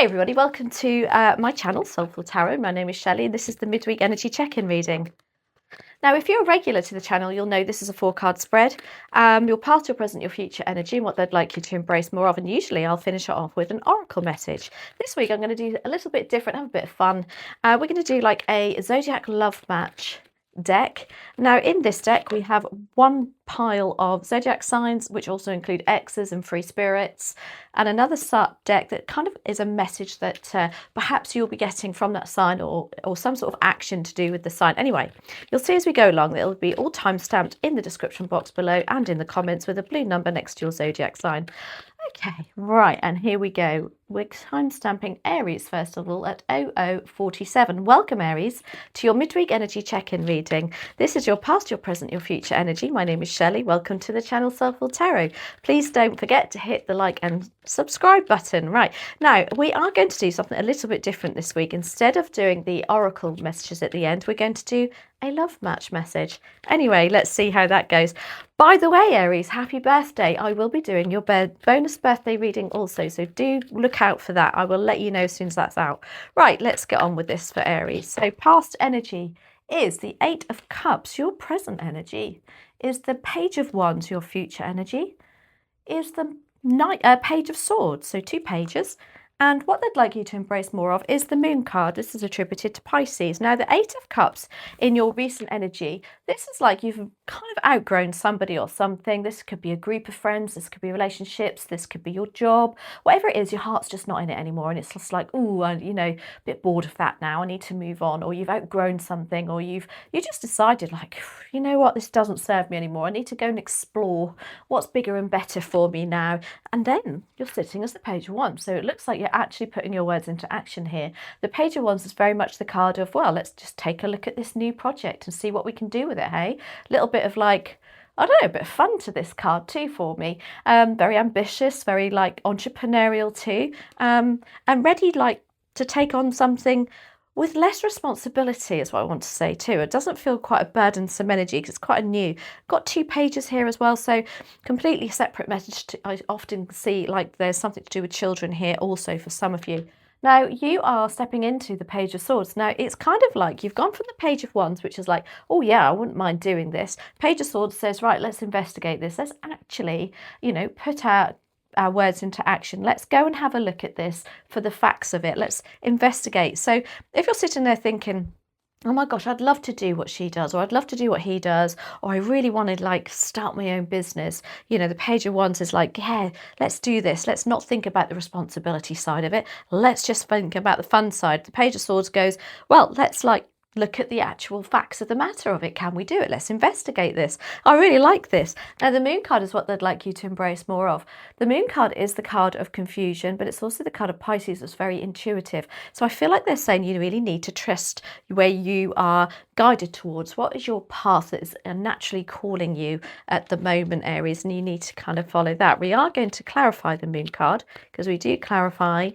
Hi everybody, welcome to my channel, Soulful Tarot. My name is Shelley and this is the midweek energy check-in reading. Now, if you're a regular to the channel, you'll know this is a 4-card spread. Your past, your present, your future energy and what they'd like you to embrace more of. And usually I'll finish it off with an oracle message. This week I'm going to do a little bit different, have a bit of fun. We're going to do like a zodiac love match deck. Now in this deck we have one pile of zodiac signs, which also include X's and free spirits, and another deck that kind of is a message that perhaps you'll be getting from that sign, or some sort of action to do with the sign. Anyway, you'll see as we go along that it'll be all time stamped in the description box below and in the comments with a blue number next to your zodiac sign. Okay, right, and here we go. We're time stamping Aries first of all at 0047. Welcome Aries to your midweek energy check-in reading. This is your past, your present, your future energy. My name is Shelley. Welcome to the channel Soulful Tarot. Please don't forget to hit the like and subscribe button. Right, now we are going to do something a little bit different this week. Instead of doing the oracle messages at the end, we're going to do a love match message. Anyway, let's see how that goes. By the way, Aries, happy birthday. I will be doing your bonus birthday reading also, so do look out for that. I will let you know as soon as that's out. Right, let's get on with this for Aries. So past energy is the 8 of Cups. Your present energy is the Page of Wands. Your future energy is the Page of Swords. So 2 pages. And what they'd like you to embrace more of is the Moon card. This is attributed to Pisces. Now, the 8 of Cups in your recent energy, this is like you've kind of outgrown somebody or something. This could be a group of friends. This could be relationships. This could be your job. Whatever it is, your heart's just not in it anymore. And it's just like, oh, you know, a bit bored of that now. I need to move on. Or you've outgrown something. Or you just decided like, you know what, this doesn't serve me anymore. I need to go and explore what's bigger and better for me now. And then you're sitting as the Page of Wands. So it looks like you're actually putting your words into action here. The Page of Wands is very much the card of, well, let's just take a look at this new project and see what we can do with it, hey? A little bit of like, I don't know, a bit of fun to this card too for me. Very ambitious, very like entrepreneurial too, and ready like to take on something with less responsibility is what I want to say too. It doesn't feel quite a burdensome energy because it's quite a new. Got 2 pages here as well, so completely separate message. I often see like there's something to do with children here also for some of you. Now you are stepping into the Page of Swords. Now it's kind of like you've gone from the Page of Wands, which is like, oh yeah, I wouldn't mind doing this. Page of Swords says, right, let's investigate this. Let's actually, you know, put our words into action. Let's go and have a look at this for the facts of it. Let's investigate. So if you're sitting there thinking, oh my gosh, I'd love to do what she does, or I'd love to do what he does, or I really want to like start my own business, you know, the Page of Wands is like, yeah, let's do this. Let's not think about the responsibility side of it. Let's just think about the fun side. The Page of Swords goes, well, let's like look at the actual facts of the matter of it. Can we do it? Let's investigate this. I really like this. Now, the Moon card is what they'd like you to embrace more of. The Moon card is the card of confusion, but it's also the card of Pisces that's very intuitive. So I feel like they're saying you really need to trust where you are guided towards. What is your path that is naturally calling you at the moment, Aries? And you need to kind of follow that. We are going to clarify the Moon card because we do clarify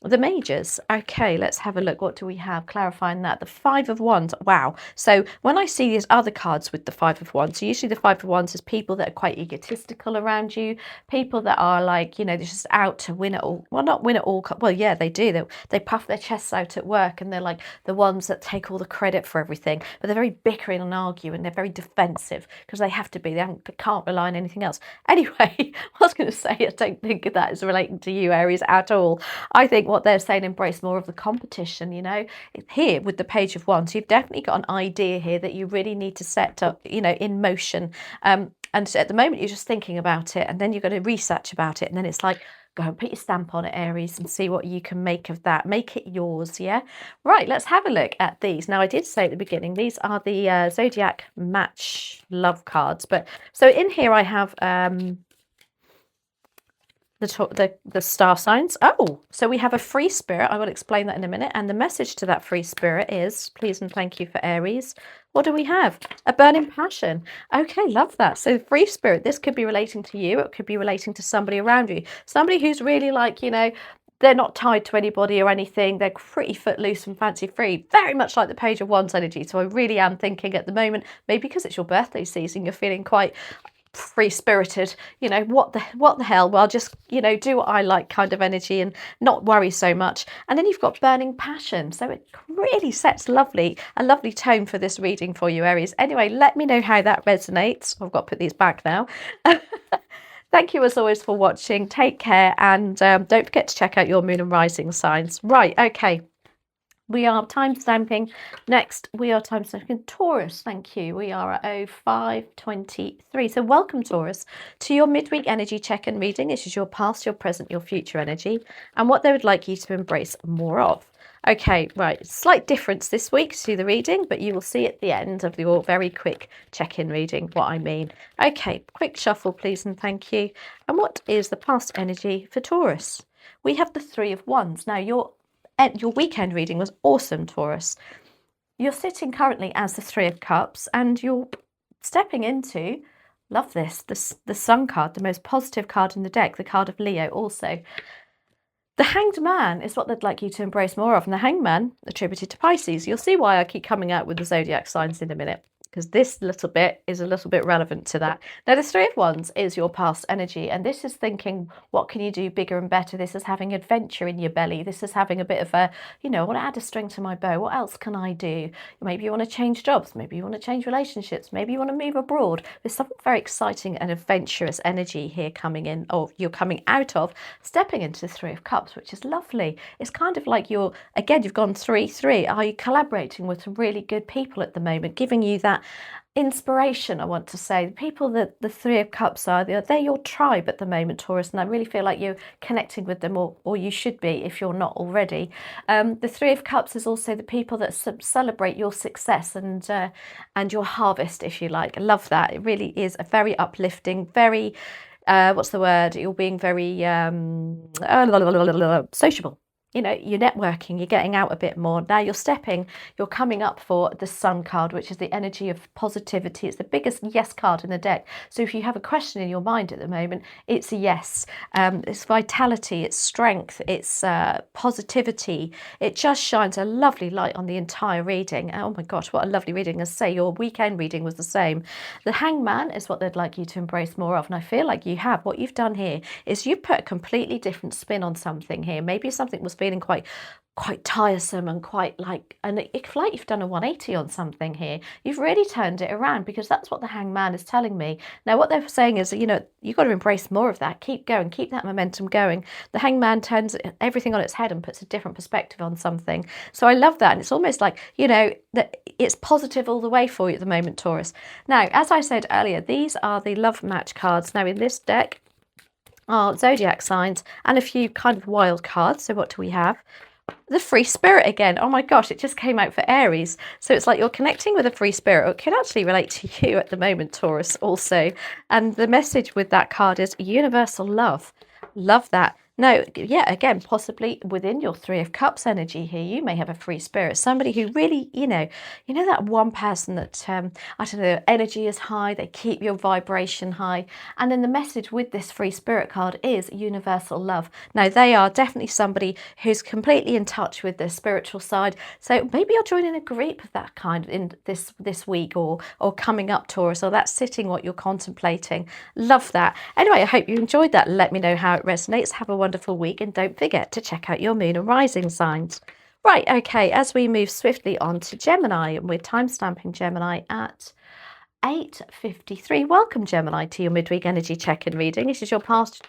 the majors. Okay, let's have a look. What do we have clarifying that? The 5 of Wands. Wow. So when I see these other cards with the 5 of Wands, so usually the 5 of Wands is people that are quite egotistical around you, people that are like, you know, they're just out to win it all. Well, not win it all. Well, yeah, they do. They puff their chests out at work and they're like the ones that take all the credit for everything, but they're very bickering and arguing. They're very defensive because they have to be. They can't rely on anything else. Anyway, I was going to say, I don't think that is relating to you, Aries, at all. I think what they're saying, embrace more of the competition, you know. Here with the Page of Wands, you've definitely got an idea here that you really need to set up, you know, in motion. And at the moment, you're just thinking about it, and then you're going to research about it, and then it's like, go and put your stamp on it, Aries, and see what you can make of that. Make it yours, yeah? Right, let's have a look at these. Now, I did say at the beginning, these are the Zodiac Match Love cards. But so in here I have the star signs. Oh, so we have a free spirit. I will explain that in a minute. And the message to that free spirit is, please and thank you for Aries. What do we have? A burning passion. Okay, love that. So free spirit, this could be relating to you. It could be relating to somebody around you. Somebody who's really like, you know, they're not tied to anybody or anything. They're pretty footloose and fancy free. Very much like the Page of Wands energy. So I really am thinking at the moment, maybe because it's your birthday season, you're feeling quite free-spirited, you know, what the hell, well, just, you know, do what I like kind of energy and not worry so much. And then you've got burning passion, so it really sets a lovely tone for this reading for you, Aries. Anyway, let me know how that resonates. I've got to put these back now. Thank you as always for watching. Take care, and don't forget to check out your moon and rising signs. Right, okay. We are time stamping. Next, we are time stamping Taurus. Thank you. We are at 05:23. So welcome, Taurus, to your midweek energy check-in reading. This is your past, your present, your future energy, and what they would like you to embrace more of. Okay, right. Slight difference this week to the reading, but you will see at the end of your very quick check-in reading what I mean. Okay, quick shuffle, please, and thank you. And what is the past energy for Taurus? We have the Three of Wands. Now, your weekend reading was awesome, Taurus. You're sitting currently as the Three of Cups, and you're stepping into, love this, the Sun card, the most positive card in the deck, the card of Leo also. The Hanged Man is what they'd like you to embrace more of, and the Hanged Man attributed to Pisces. You'll see why I keep coming out with the zodiac signs in a minute, because this little bit is a little bit relevant to that. Now, the Three of Wands is your past energy, and this is thinking, what can you do bigger and better? This is having adventure in your belly. This is having a bit of a, you know, I want to add a string to my bow. What else can I do? Maybe you want to change jobs. Maybe you want to change relationships. Maybe you want to move abroad. There's something very exciting and adventurous energy here coming in, or you're coming out of, stepping into the Three of Cups, which is lovely. It's kind of like you've gone 3-3. Are you collaborating with some really good people at the moment, giving you that inspiration? I want to say the people that the Three of Cups are, they're your tribe at the moment, Taurus, and I really feel like you're connecting with them, or you should be if you're not already. The Three of Cups is also the people that celebrate your success and your harvest, if you like. I love that. It really is a very uplifting, very what's the word? You're being very sociable. You know, you're networking, you're getting out a bit more. Now you're coming up for the Sun card, which is the energy of positivity. It's the biggest yes card in the deck. So if you have a question in your mind at the moment, it's a yes. It's vitality, it's strength, it's positivity. It just shines a lovely light on the entire reading. Oh my gosh, what a lovely reading. As I say, your weekend reading was the same. The Hanged Man is what they'd like you to embrace more of. And I feel like you have. What you've done here is you put a completely different spin on something here. Maybe something was feeling quite tiresome and quite like, and it's like you've done a 180 on something here. You've really turned it around, because that's what the Hanged Man is telling me. Now, what they're saying is, you know, you've got to embrace more of that. Keep going, keep that momentum going. The Hanged Man turns everything on its head and puts a different perspective on something. So I love that. And it's almost like, you know, that it's positive all the way for you at the moment, Taurus. Now, as I said earlier, these are the love match cards. Now, in this deck are zodiac signs and a few kind of wild cards. So what do we have? The free spirit again. Oh my gosh, it just came out for Aries. So it's like you're connecting with a free spirit. It can actually relate to you at the moment, Taurus, also. And the message with that card is universal love. Love that. No, yeah, again, possibly within your Three of Cups energy here, you may have a free spirit, somebody who really, you know that one person that, I don't know, energy is high, they keep your vibration high. And then the message with this free spirit card is universal love. Now, they are definitely somebody who's completely in touch with their spiritual side. So maybe you're joining a group of that kind in this week or coming up, Taurus, or that's sitting what you're contemplating. Love that. Anyway, I hope you enjoyed that. Let me know how it resonates. Have a wonderful week, and don't forget to check out your moon and rising signs. Right, okay, as we move swiftly on to Gemini, and we're time stamping Gemini at 8:53. Welcome, Gemini, to your midweek energy check-in reading. This is your past,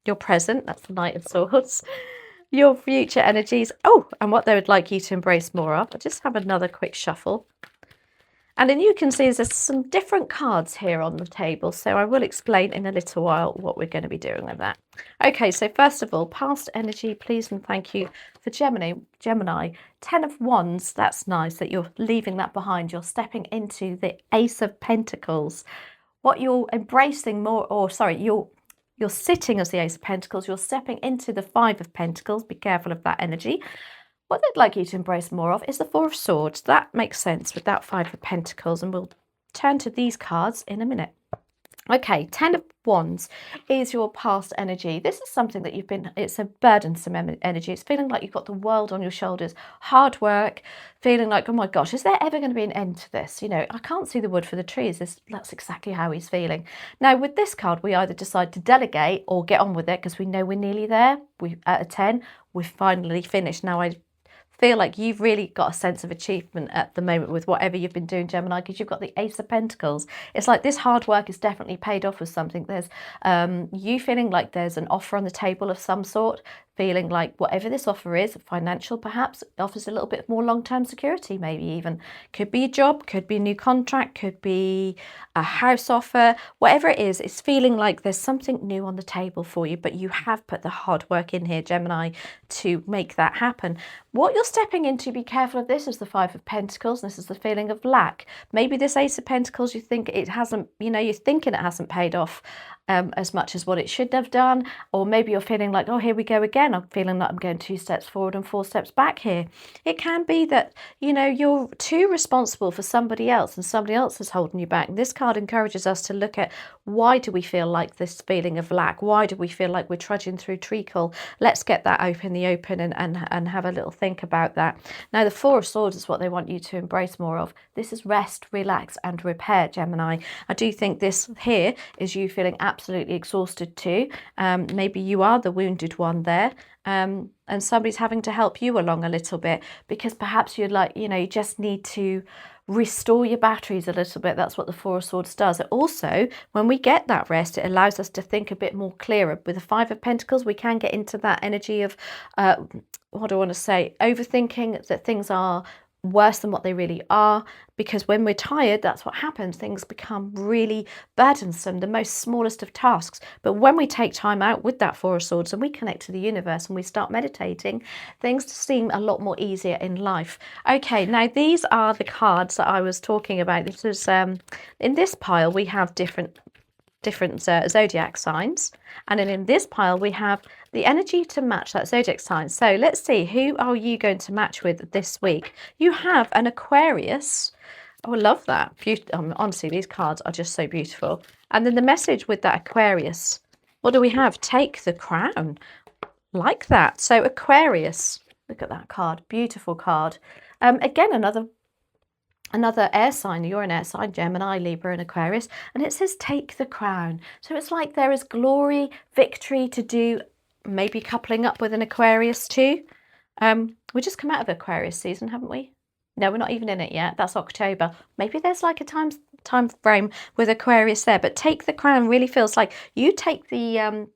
your present, that's the Knight of Swords, your future energies, and what they would like you to embrace more of. I'll just have another quick shuffle. And then you can see there's some different cards here on the table, so I will explain in a little while what we're going to be doing with that. Okay, so first of all, past energy, please and thank you for Gemini. 10 of Wands, that's nice that you're leaving that behind. You're stepping into the Ace of Pentacles. What you're embracing more, you're sitting as the Ace of Pentacles, you're stepping into the Five of Pentacles. Be careful of that energy. What they'd like you to embrace more of is the Four of Swords. That makes sense with that Five of Pentacles, and we'll turn to these cards in a minute. Okay, Ten of Wands is your past energy. This is something that it's a burdensome energy. It's feeling like you've got the world on your shoulders, hard work, feeling like, oh my gosh, is there ever going to be an end to this? You know, I can't see the wood for the trees. That's exactly how he's feeling. Now, with this card, we either decide to delegate or get on with it because we know we're nearly there. At a 10, we're finally finished. Now, I feel like you've really got a sense of achievement at the moment with whatever you've been doing, Gemini, because you've got the Ace of Pentacles. It's like this hard work is definitely paid off with something. There's you feeling like there's an offer on the table of some sort, feeling like whatever this offer is, financial perhaps, offers a little bit more long-term security, maybe even. Could be a job, could be a new contract, could be a house offer, whatever it is, it's feeling like there's something new on the table for you, but you have put the hard work in here, Gemini, to make that happen. What you're stepping into, be careful of this, is the Five of Pentacles. This is the feeling of lack. Maybe this Ace of Pentacles, you think it hasn't, you're thinking it hasn't paid off as much as what it should have done, or maybe you're feeling like, oh, here we go again, I'm feeling like I'm going 2 steps forward and 4 steps back here. It can be that you're too responsible for somebody else and somebody else is holding you back. And this card encourages us to look at, why do we feel like this feeling of lack? Why do we feel like we're trudging through treacle? Let's get that in the open and have a little think about that. Now, the Four of Swords is what they want you to embrace more of. This is rest, relax and repair, Gemini. I do think this here is you feeling absolutely exhausted too. Maybe you are the wounded one there, and somebody's having to help you along a little bit, because perhaps you're like, you just need to restore your batteries a little bit. That's what the Four of Swords does. Also, when we get that rest, it allows us to think a bit more clearer. With the Five of Pentacles, we can get into that energy of what do I want to say, overthinking that things are worse than what they really are, because when we're tired, that's what happens. Things become really burdensome, the most smallest of tasks. But when we take time out with that Four of Swords and we connect to the universe and we start meditating, things seem a lot more easier in life. Okay, now these are the cards that I was talking about. This is in this pile we have different zodiac signs, and then in this pile we have the energy to match that zodiac sign. So let's see, who are you going to match with this week? You have an Aquarius. Oh, I love that. Honestly, these cards are just so beautiful. And then the message with that Aquarius, what do we have? Take the crown. Like that. So Aquarius, look at that card, beautiful card. Again, another air sign. You're an air sign, Gemini, Libra and Aquarius, and it says take the crown. So it's like there is glory, victory to do, maybe coupling up with an Aquarius too. We just come out of Aquarius season, haven't we? No, we're not even in it yet. That's October. Maybe there's like a time frame with Aquarius there, but take the crown really feels like you take the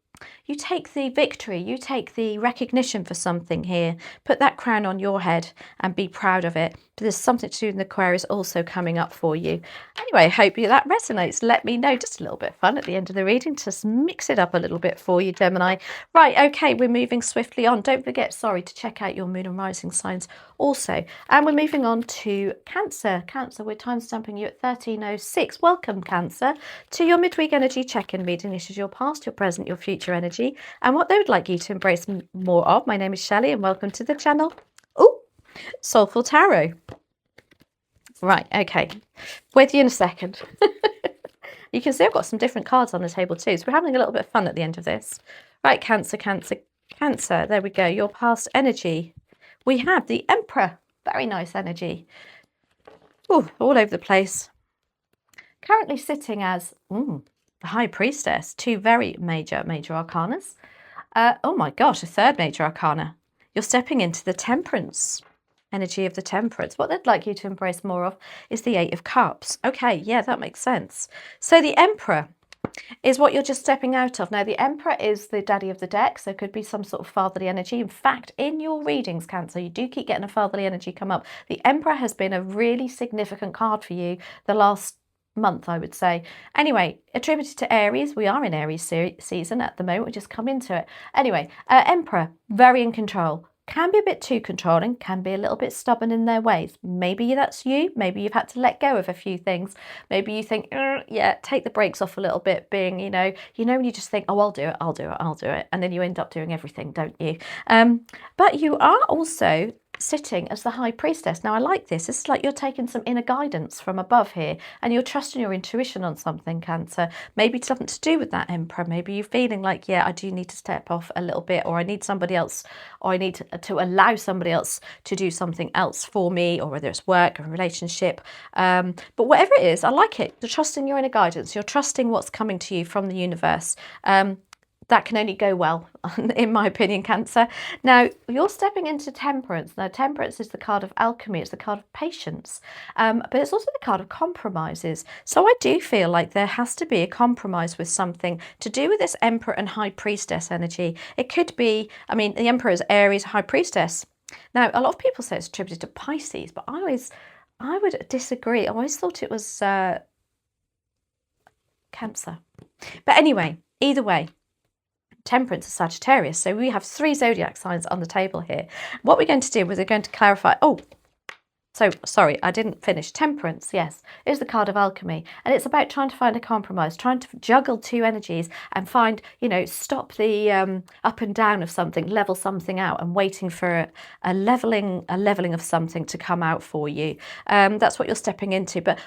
victory, you take the recognition for something here. Put that crown on your head and be proud of it. But there's something to do with Aquarius also coming up for you. Anyway, I hope that resonates. Let me know. Just a little bit of fun at the end of the reading to mix it up a little bit for you, Gemini. Right, okay, we're moving swiftly on. Don't forget, to check out your moon and rising signs also. And we're moving on to Cancer. Cancer, we're time stamping you at 13:06. Welcome, Cancer, to your midweek energy check-in reading. This is your past, your present, your future energy, and what they would like you to embrace more of. My name is Shelley, and welcome to the channel. Oh, Soulful Tarot. Right, okay. With you in a second. You can see I've got some different cards on the table too, so we're having a little bit of fun at the end of this. Right, Cancer, Cancer, Cancer. There we go. Your past energy. We have the Emperor. Very nice energy. Ooh, all over the place. Currently sitting as the High Priestess. 2 very major arcanas. Oh my gosh, a 3rd major arcana. You're stepping into the Temperance. Energy of the Temperance. What they'd like you to embrace more of is the 8 of Cups. Okay, yeah, that makes sense. So the Emperor is what you're just stepping out of. Now, the Emperor is the daddy of the deck, so it could be some sort of fatherly energy. In fact, in your readings, Cancer, you do keep getting a fatherly energy come up. The Emperor has been a really significant card for you the last month, I would say. Anyway, attributed to Aries. We are in Aries season at the moment. We just come into it. Anyway, Emperor, very in control. Can be a bit too controlling, can be a little bit stubborn in their ways. Maybe that's you. Maybe you've had to let go of a few things. Maybe you think, yeah, take the brakes off a little bit, being, when you just think, oh, I'll do it. And then you end up doing everything, don't you? But you are also sitting as the High Priestess. Now, I like this. This is like you're taking some inner guidance from above here, and you're trusting your intuition on something, Cancer. Maybe it's something to do with that Emperor. Maybe you're feeling like, yeah, I do need to step off a little bit, or I need somebody else, or I need to allow somebody else to do something else for me, or whether it's work or a relationship. But whatever it is, I like it. You're trusting your inner guidance. You're trusting what's coming to you from the universe. That can only go well, in my opinion, Cancer. Now, you're stepping into Temperance. Now, Temperance is the card of alchemy. It's the card of patience. But it's also the card of compromises. So I do feel like there has to be a compromise with something to do with this Emperor and High Priestess energy. It could be, I mean, the Emperor is Aries, High Priestess. Now, a lot of people say it's attributed to Pisces, but I would disagree. I always thought it was Cancer. But anyway, either way, Temperance is Sagittarius. So we have 3 zodiac signs on the table here. What we're going to do is we're going to clarify. So, sorry, I didn't finish. Temperance, yes, is the card of alchemy. And it's about trying to find a compromise, trying to juggle 2 energies and find, stop the up and down of something, level something out, and waiting for a leveling of something to come out for you. That's what you're stepping into. But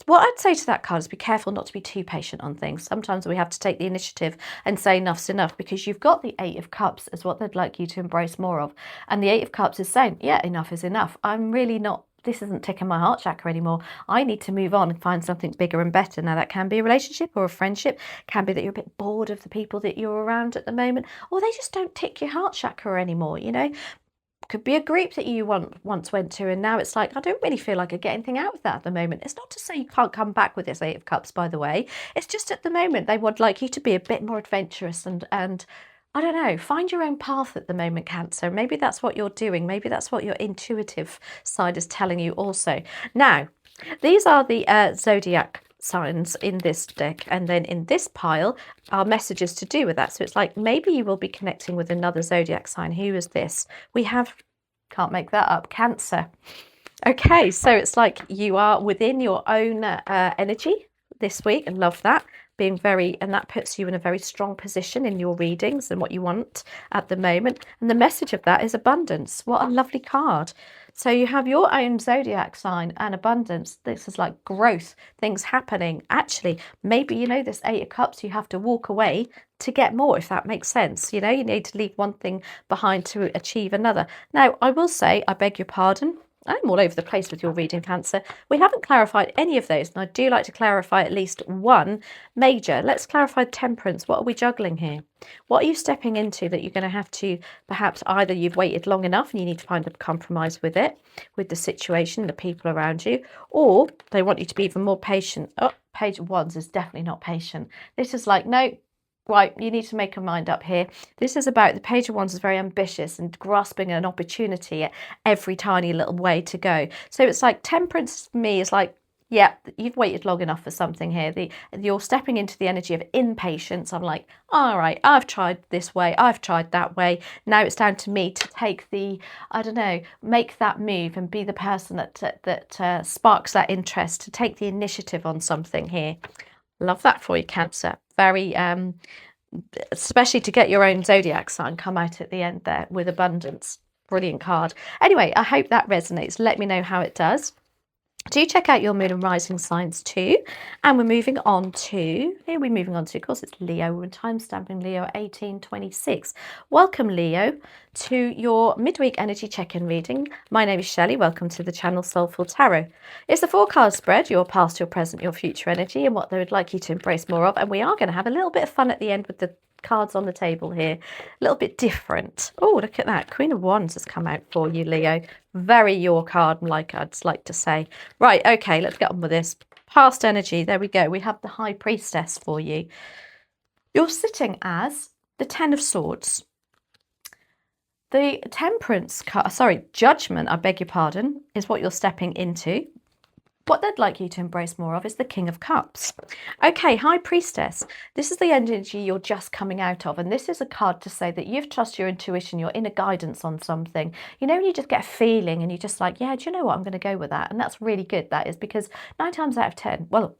what I'd say to that card is be careful not to be too patient on things. Sometimes we have to take the initiative and say enough's enough, because you've got the 8 of Cups as what they'd like you to embrace more of. And the 8 of Cups is saying, yeah, enough is enough. This isn't ticking my heart chakra anymore. I need to move on and find something bigger and better. Now, that can be a relationship or a friendship. It can be that you're a bit bored of the people that you're around at the moment, or they just don't tick your heart chakra anymore, Could be a group that you once went to, and now it's like, I don't really feel like I get anything out of that at the moment. It's not to say you can't come back with this 8 of Cups, by the way. It's just at the moment they would like you to be a bit more adventurous and I don't know, find your own path at the moment, Cancer. Maybe that's what you're doing. Maybe that's what your intuitive side is telling you also. Now, these are the zodiac signs in this deck, and then in this pile are messages to do with that. So it's like maybe you will be connecting with another zodiac sign. Who is this? We have, can't make that up, Cancer. Okay, so it's like you are within your own energy this week, and love that. And that puts you in a very strong position in your readings and what you want at the moment. And the message of that is abundance. What a lovely card. So you have your own zodiac sign and abundance. This is like growth, things happening. Actually, maybe, this 8 of Cups, you have to walk away to get more, if that makes sense. You need to leave one thing behind to achieve another. Now, I will say, I beg your pardon, I'm all over the place with your reading, Cancer. We haven't clarified any of those, and I do like to clarify at least one major. Let's clarify Temperance. What are we juggling here? What are you stepping into that you're going to have to, perhaps either you've waited long enough and you need to find a compromise with it, with the situation, the people around you, or they want you to be even more patient. Oh, Page of Wands is definitely not patient. This is like, no, right, you need to make a mind up here. This is about, the Page of Wands is very ambitious and grasping an opportunity at every tiny little way to go. So it's like Temperance for me is like, yeah, you've waited long enough for something here. You're stepping into the energy of impatience. I'm like, all right, I've tried this way, I've tried that way. Now it's down to me to take make that move and be the person that sparks that interest, to take the initiative on something here. Love that for you, Cancer. Very, especially to get your own zodiac sign come out at the end there with abundance. Brilliant card. Anyway, I hope that resonates. Let me know how it does. Do check out your moon and rising signs too. And we're moving on to, of course, it's Leo. We're time stamping Leo 1826. Welcome, Leo, to your midweek energy check-in reading. My name is Shelley. Welcome to the channel Soulful Tarot. It's a 4-card spread, your past, your present, your future energy, and what they would like you to embrace more of. And we are going to have a little bit of fun at the end with the cards on the table here, a little bit different. Oh, look at that. Queen of Wands has come out for you, Leo. Very your card, I'd like to say. Right, okay, let's get on with this. Past energy, there we go. We have the High Priestess for you. You're sitting as the 10 of Swords. The Temperance card, Judgment, I beg your pardon, is what you're stepping into. What they'd like you to embrace more of is the King of Cups. Okay, High Priestess. This is the energy you're just coming out of. And this is a card to say that you've trusted your intuition, your inner guidance on something. When you just get a feeling and you're just like, yeah, do you know what? I'm going to go with that. And that's really good, that is, because 9 times out of 10, well,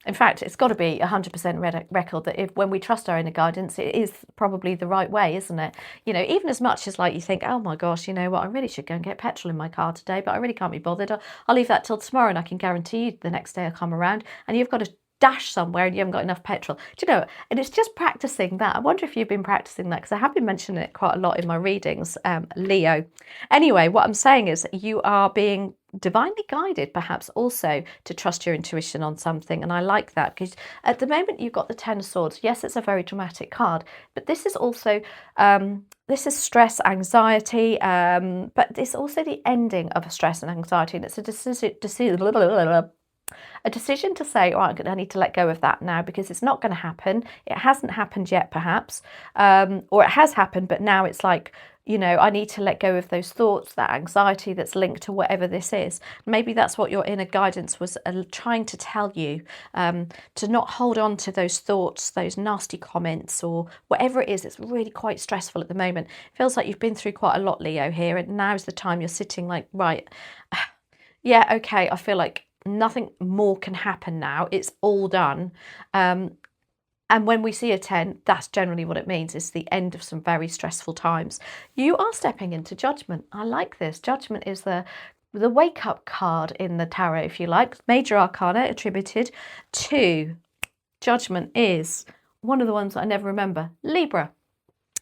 In fact, it's got to be 100% record that when we trust our inner guidance, it is probably the right way, isn't it? You know, even as much as like you think, oh my gosh, you know what, I really should go and get petrol in my car today, but I really can't be bothered. I'll leave that till tomorrow, and I can guarantee you the next day I'll come around and you've got to dash somewhere and you haven't got enough petrol. Do you know? And it's just practicing that. I wonder if you've been practicing that, because I have been mentioning it quite a lot in my readings, Leo. Anyway, what I'm saying is you are being divinely guided, perhaps also to trust your intuition on something. And I like that, because at the moment you've got the Ten of Swords. Yes, it's a very dramatic card, but this is also this is stress, anxiety, but it's also the ending of a stress and anxiety, and it's a decision to say, all right, I need to let go of that now, because it's not going to happen. It hasn't happened yet, perhaps, or it has happened, but now it's like, you know, I need to let go of those thoughts, that anxiety that's linked to whatever this is. Maybe that's what your inner guidance was trying to tell you, to not hold on to those thoughts, those nasty comments, or whatever it is. It's really quite stressful at the moment. It feels like you've been through quite a lot, Leo, here, and now's the time you're sitting like, right, yeah, okay, I feel like nothing more can happen now. It's all done. And when we see a 10, that's generally what it means. It's the end of some very stressful times. You are stepping into judgment. I like this. Judgment is the wake-up card in the tarot, if you like. Major arcana attributed to judgment is one of the ones that I never remember. Libra.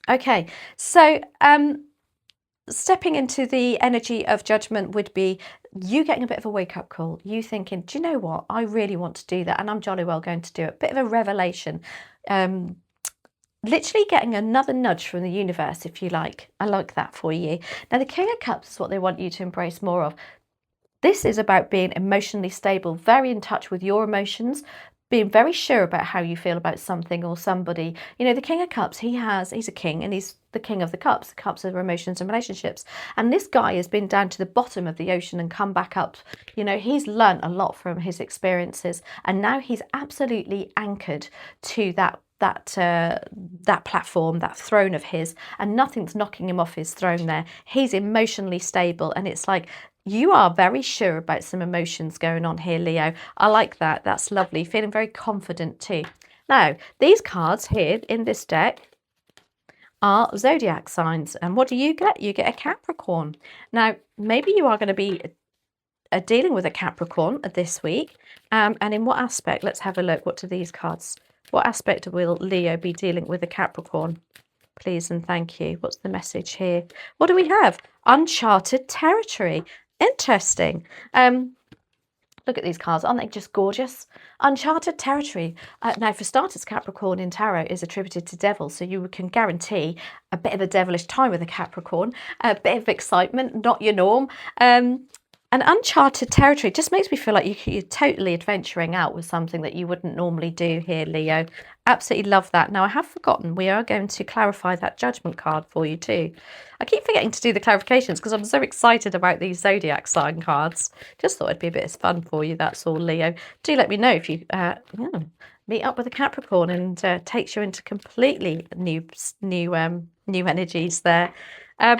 Okay, so stepping into the energy of judgment would be you getting a bit of a wake-up call, you thinking, do you know what, I really want to do that, and I'm jolly well going to do it. Bit of a revelation, literally getting another nudge from the universe, if you like. I like that for you. Now, the King of Cups is what they want you to embrace more of. This is about being emotionally stable, very in touch with your emotions, being very sure about how you feel about something or somebody. You know, the King of Cups, he's a king, and he's the king of the cups of emotions and relationships. And this guy has been down to the bottom of the ocean and come back up. You know, he's learnt a lot from his experiences, and now he's absolutely anchored to that platform, that throne of his, and nothing's knocking him off his throne there. He's emotionally stable, and it's like, you are very sure about some emotions going on here, Leo. I like that. That's lovely. Feeling very confident too. Now, these cards here in this deck are zodiac signs. And what do you get? You get a Capricorn. Now, maybe you are going to be dealing with a Capricorn this week. And in what aspect? Let's have a look. What do these cards? What aspect will Leo be dealing with a Capricorn? Please and thank you. What's the message here? What do we have? Uncharted territory. Interesting. Look at these cards. Aren't they just gorgeous? Uncharted territory. Now, for starters, Capricorn in tarot is attributed to devil, so you can guarantee a bit of a devilish time with a Capricorn, a bit of excitement, not your norm. An uncharted territory just makes me feel like you're totally adventuring out with something that you wouldn't normally do here, Leo. Absolutely love that. Now, I have forgotten, we are going to clarify that judgment card for you too. I keep forgetting to do the clarifications because I'm so excited about these zodiac sign cards. Just thought it'd be a bit of fun for you, that's all, Leo. Do let me know if you meet up with a Capricorn and takes you into completely new energies there.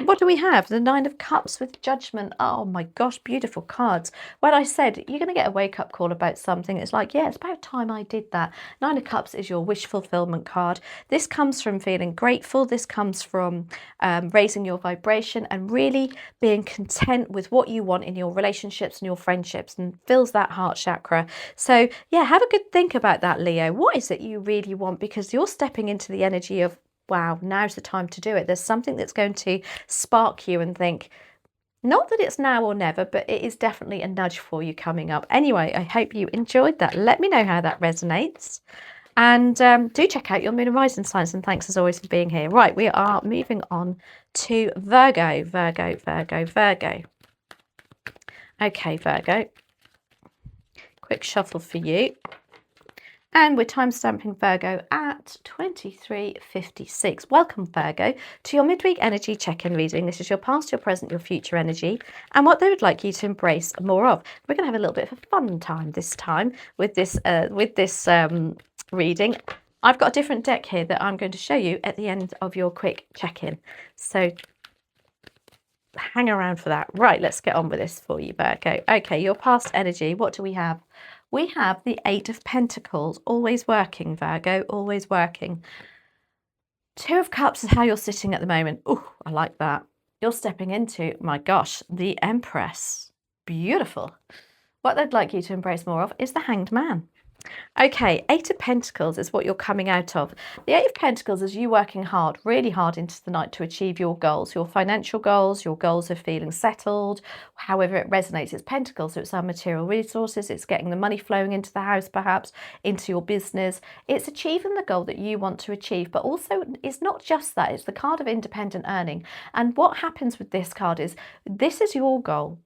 What do we have? The Nine of Cups with Judgment. Oh my gosh, beautiful cards. When I said you're going to get a wake-up call about something, it's like, yeah, it's about time I did that. Nine of Cups is your wish fulfillment card. This comes from feeling grateful. This comes from raising your vibration and really being content with what you want in your relationships and your friendships, and fills that heart chakra. So yeah, have a good think about that, Leo. What is it you really want? Because you're stepping into the energy of, wow, now's the time to do it. There's something that's going to spark you and think, not that it's now or never, but it is definitely a nudge for you coming up. Anyway, I hope you enjoyed that. Let me know how that resonates. And do check out your Moon and Rising signs. And thanks as always for being here. Right, we are moving on to Virgo. Virgo. Okay, Virgo. Quick shuffle for you. And we're timestamping Virgo at 23:56. Welcome, Virgo, to your midweek energy check-in reading. This is your past, your present, your future energy, and what they would like you to embrace more of. We're going to have a little bit of a fun time this time with this reading. I've got a different deck here that I'm going to show you at the end of your quick check-in. So hang around for that. Right, let's get on with this for you, Virgo. Okay, your past energy. What do we have? we have the Eight of Pentacles, always working, Virgo, always working. Two of Cups is how you're sitting at the moment. Oh, I like that. You're stepping into, my gosh, the Empress. Beautiful. What they'd like you to embrace more of is the Hanged Man. Okay, Eight of Pentacles is what you're coming out of. The Eight of Pentacles is you working hard, really hard into the night to achieve your goals, your financial goals, your goals of feeling settled, however it resonates. It's Pentacles, so it's our material resources, it's getting the money flowing into the house perhaps, into your business. It's achieving the goal that you want to achieve, but also it's not just that, it's the card of independent earning. And what happens with this card is, this is your goal.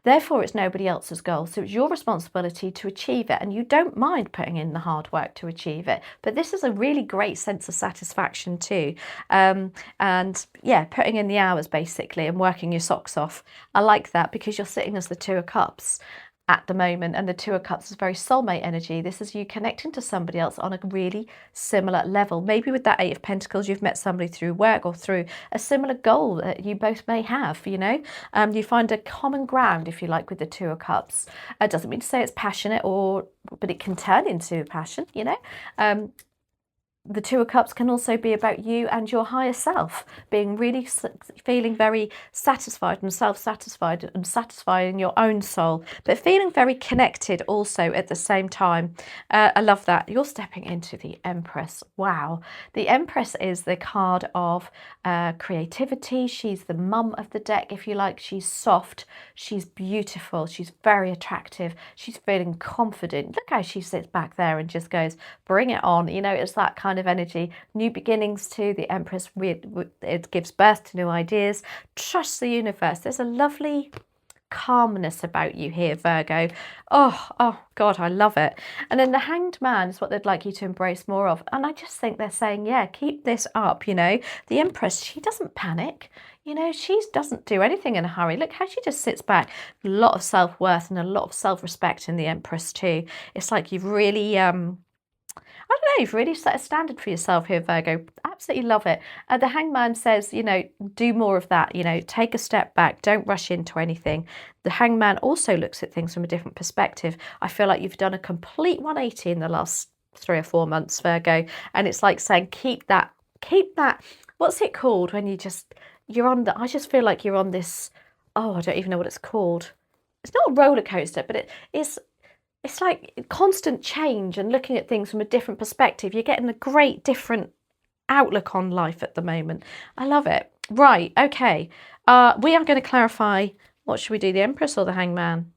Therefore, it's nobody else's goal. So it's your responsibility to achieve it. And you don't mind putting in the hard work to achieve it. But this is a really great sense of satisfaction too. And yeah, putting in the hours basically and working your socks off. I like that because you're sitting as the Two of Cups at the moment, and the Two of Cups is very soulmate energy. This is you connecting to somebody else on a really similar level. Maybe with that Eight of Pentacles, you've met somebody through work or through a similar goal that you both may have, you know. You find a common ground, if you like, with the Two of Cups. It doesn't mean to say it's passionate, but it can turn into passion, you know. The Two of Cups can also be about you and your higher self, being really feeling very satisfied and self-satisfied and satisfying your own soul, but feeling very connected also at the same time. I love that. You're stepping into the Empress. Wow. The Empress is the card of creativity. She's the mum of the deck, if you like. She's soft. She's beautiful. She's very attractive. She's feeling confident. Look how she sits back there and just goes, bring it on. You know, it's that kind of energy. New beginnings too. The Empress, it gives birth to new ideas. Trust the universe. There's a lovely calmness about you here, Virgo. Oh God, I love it. And then the Hanged Man is what they'd like you to embrace more of. And I just think they're saying, yeah, keep this up, you know. The Empress, she doesn't panic. You know, she doesn't do anything in a hurry. Look how she just sits back. A lot of self-worth and a lot of self-respect in the Empress too. It's like you've really I don't know, you've really set a standard for yourself here, Virgo. Absolutely love it. The Hangman says, you know, do more of that, you know, take a step back, don't rush into anything. The Hangman also looks at things from a different perspective. I feel like you've done a complete 180 in the last 3 or 4 months, Virgo. And it's like saying, keep that, what's it called when you're on I just feel like you're on this, I don't even know what it's called. It's not a roller coaster, but it's like constant change and looking at things from a different perspective. You're getting a great different outlook on life at the moment. I love it. Right, okay. We are going to clarify, what should we do, the Empress or the Hangman?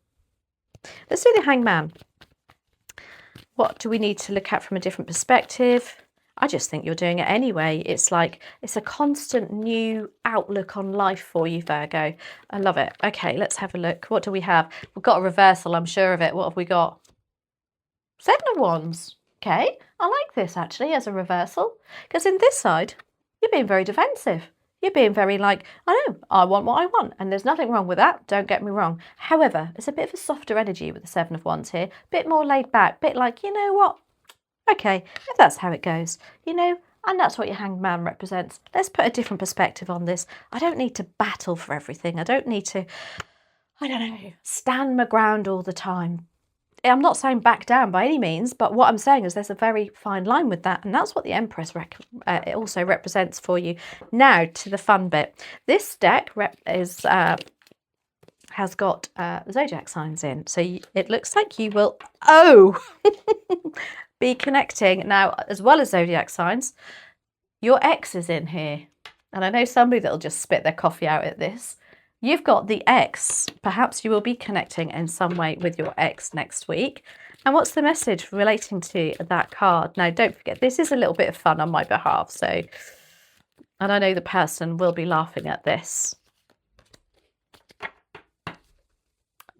Let's do the Hangman. What do we need to look at from a different perspective? I just think you're doing it anyway. It's like, it's a constant new outlook on life for you, Virgo. I love it. Okay, let's have a look. What do we have? We've got a reversal, I'm sure of it. What have we got? Seven of Wands. Okay, I like this actually as a reversal. Because in this side, you're being very defensive. You're being very like, I know, I want what I want. And there's nothing wrong with that, don't get me wrong. However, it's a bit of a softer energy with the Seven of Wands here. Bit more laid back, bit like, you know what? Okay, if that's how it goes, you know, and that's what your Hanged Man represents. Let's put a different perspective on this. I don't need to battle for everything. I don't need to, I don't know, stand my ground all the time. I'm not saying back down by any means, but what I'm saying is there's a very fine line with that. And that's what the Empress it also represents for you. Now to the fun bit. This deck has got zodiac signs in. So it looks like you will, be connecting now, as well as zodiac signs. Your ex is in here, and I know somebody that'll just spit their coffee out at this. You've got the ex. Perhaps you will be connecting in some way with your ex next week. And what's the message relating to that card? Now, don't forget, this is a little bit of fun on my behalf. So, and I know the person will be laughing at this.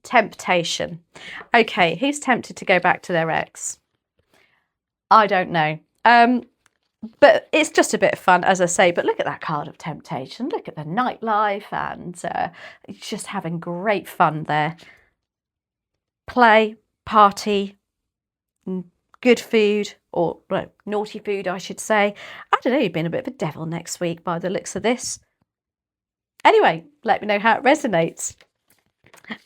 Temptation. Okay, who's tempted to go back to their ex? I don't know. But it's just a bit of fun, as I say. But look at that card of temptation. Look at the nightlife and just having great fun there. Play, party, good food, or well, naughty food, I should say. I don't know, you've been a bit of a devil next week by the looks of this. Anyway, let me know how it resonates.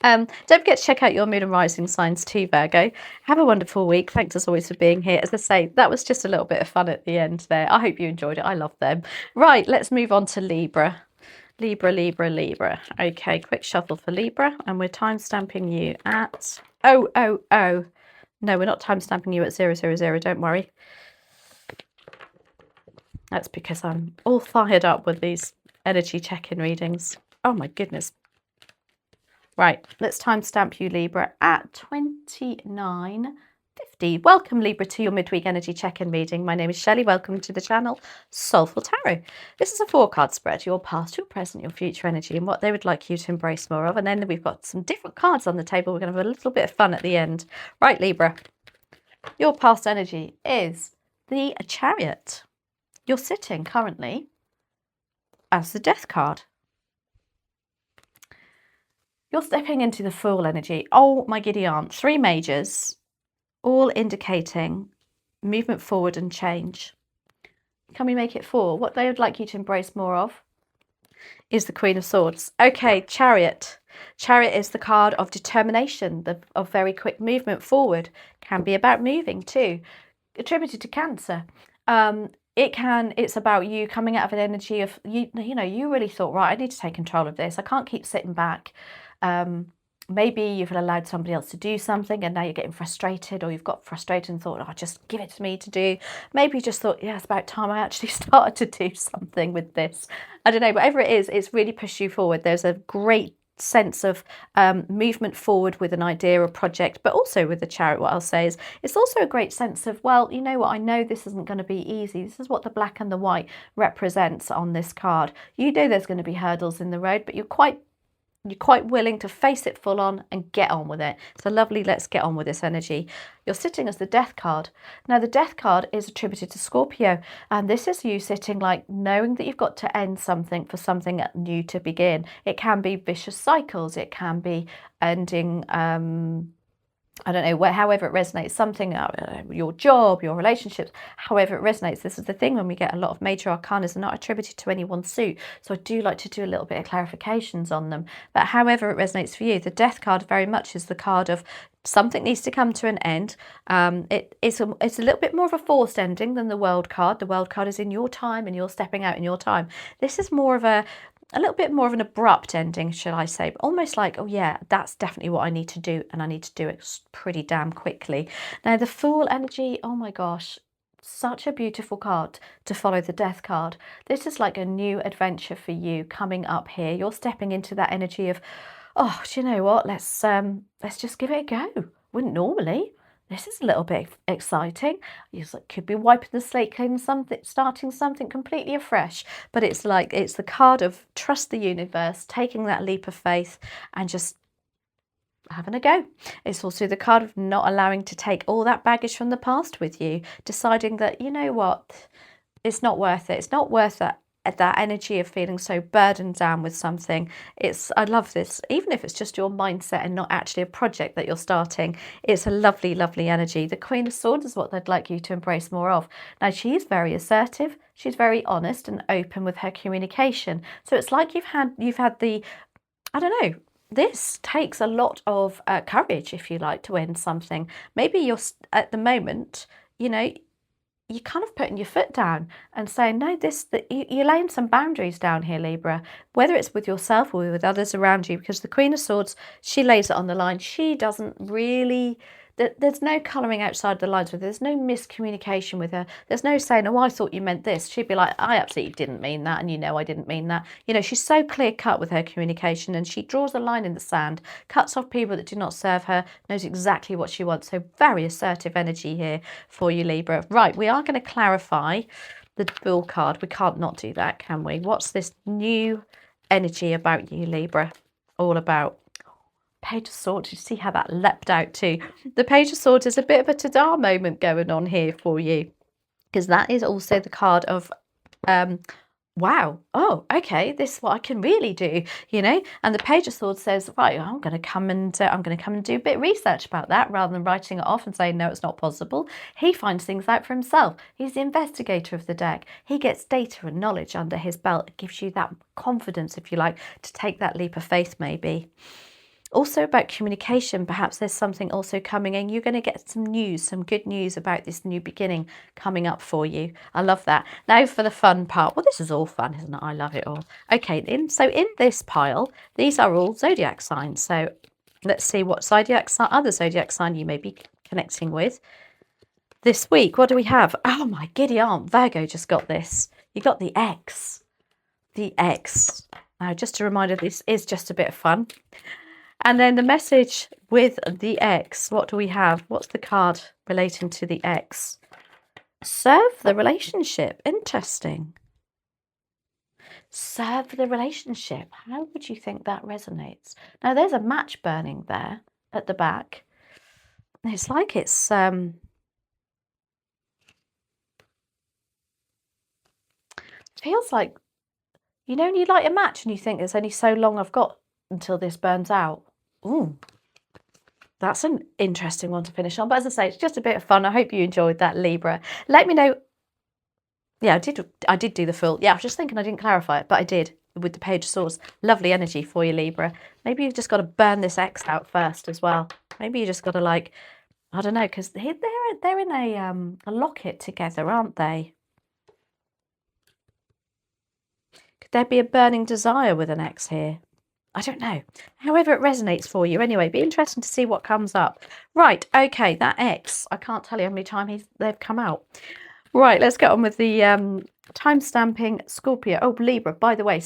Don't forget to check out your moon and rising signs too, Virgo. Have a wonderful week. Thanks as always for being here. As I say, that was just a little bit of fun at the end there. I hope you enjoyed it. I love them. Right, let's move on to Libra. Libra, Libra, Libra. Okay, quick shuffle for Libra, and we're time stamping you at no, we're not time stamping you at 000. Don't worry. That's because I'm all fired up with these energy check-in readings. Oh my goodness. Right, let's timestamp you, Libra, at 29:50. Welcome, Libra, to your midweek energy check-in reading. My name is Shelley. Welcome to the channel, Soulful Tarot. This is a 4-card spread, your past, your present, your future energy, and what they would like you to embrace more of. And then we've got some different cards on the table. We're going to have a little bit of fun at the end. Right, Libra, your past energy is the Chariot. You're sitting currently as the Death card. You're stepping into the Fool energy. Oh, my giddy aunt. 3 majors, all indicating movement forward and change. Can we make it 4? What they would like you to embrace more of is the Queen of Swords. Okay, Chariot. Chariot is the card of determination, of very quick movement forward. Can be about moving too. Attributed to Cancer. It's about you coming out of an energy of, you really thought, right, I need to take control of this. I can't keep sitting back. Maybe you've allowed somebody else to do something and now you're getting frustrated, or you've got frustrated and thought, oh, just give it to me to do. Maybe you just thought, yeah, it's about time I actually started to do something with this. I don't know, whatever it is, it's really pushed you forward. There's a great sense of movement forward with an idea or project, but also with the Chariot, what I'll say is it's also a great sense of, well, you know what, I know this isn't going to be easy. This is what the black and the white represents on this card. You know there's going to be hurdles in the road, but you're quite willing to face it full on and get on with it. So lovely, let's get on with this energy. You're sitting as the Death card. Now, the Death card is attributed to Scorpio, and this is you sitting like knowing that you've got to end something for something new to begin. It can be vicious cycles. It can be ending, I don't know, however it resonates, something, your job, your relationships, however it resonates. This is the thing when we get a lot of major arcana, they're not attributed to any one suit. So I do like to do a little bit of clarifications on them. But however it resonates for you, the Death card very much is the card of something needs to come to an end. It's a little bit more of a forced ending than the World card. The World card is in your time and you're stepping out in your time. This is more of a little bit more of an abrupt ending, shall I say, but almost like, oh yeah, that's definitely what I need to do, and I need to do it pretty damn quickly. Now, the Fool energy, oh my gosh, such a beautiful card to follow the Death card. This is like a new adventure for you coming up here. You're stepping into that energy of, oh, do you know what, let's just give it a go. Wouldn't normally. This is a little bit exciting. You could be wiping the slate clean, starting something completely afresh. But it's the card of trust the universe, taking that leap of faith and just having a go. It's also the card of not allowing to take all that baggage from the past with you, deciding that, you know what, it's not worth it. It's not worth that energy of feeling so burdened down with something. I love this, even if it's just your mindset and not actually a project that you're starting. It's a lovely, lovely energy. The Queen of Swords is what they'd like you to embrace more of. Now, she's very assertive. She's very honest and open with her communication. So it's like you've had the, I don't know, this takes a lot of courage, if you like, to end something. Maybe you're at the moment, you're kind of putting your foot down and saying, no, you're laying some boundaries down here, Libra, whether it's with yourself or with others around you, because the Queen of Swords, she lays it on the line. She doesn't really, there's no colouring outside the lines with her. There's no miscommunication with her. There's no saying, oh, I thought you meant this. She'd be like, I absolutely didn't mean that, and I didn't mean that. She's so clear-cut with her communication, and she draws a line in the sand, cuts off people that do not serve her, knows exactly what she wants. So very assertive energy here for you, Libra. Right, we are going to clarify the Fool card. We can't not do that, can we? What's this new energy about you, Libra, all about? Page of Swords, you see how that leapt out too. The Page of Swords is a bit of a ta-da moment going on here for you, because that is also the card of wow, oh, okay, this is what I can really do, and the Page of Swords says, right, I'm going to come and do a bit of research about that, rather than writing it off and saying, no, it's not possible. He finds things out for himself. He's the investigator of the deck. He gets data and knowledge under his belt. It gives you that confidence, if you like, to take that leap of faith, maybe. Also about communication, perhaps there's something also coming in. You're going to get some news, some good news about this new beginning coming up for you. I love that. Now for the fun part. Well, this is all fun, isn't it? I love it all. Okay, so in this pile, these are all zodiac signs. So let's see what other zodiac sign you may be connecting with this week. What do we have? Oh, my giddy aunt, Virgo just got this. You got the X. The X. Now, just a reminder, this is just a bit of fun. And then the message with the X, what do we have? What's the card relating to the X? Serve the relationship. Interesting. Serve the relationship. How would you think that resonates? Now, there's a match burning there at the back. It's like it's... feels like, you know, when you light a match and you think there's only so long I've got until this burns out. Ooh, that's an interesting one to finish on. But as I say, it's just a bit of fun. I hope you enjoyed that, Libra. Let me know. Yeah, I did do the full. Yeah, I was just thinking I didn't clarify it, but I did with the Page of Swords. Lovely energy for you, Libra. Maybe you've just got to burn this X out first as well. Maybe you just got to, like, I don't know, because they're in a locket together, aren't they? Could there be a burning desire with an X here? I don't know. However it resonates for you. Anyway, be interesting to see what comes up. Right, okay, that X. I can't tell you how many times they've come out. Right, let's get on with the time stamping Scorpio. Oh, Libra, by the way,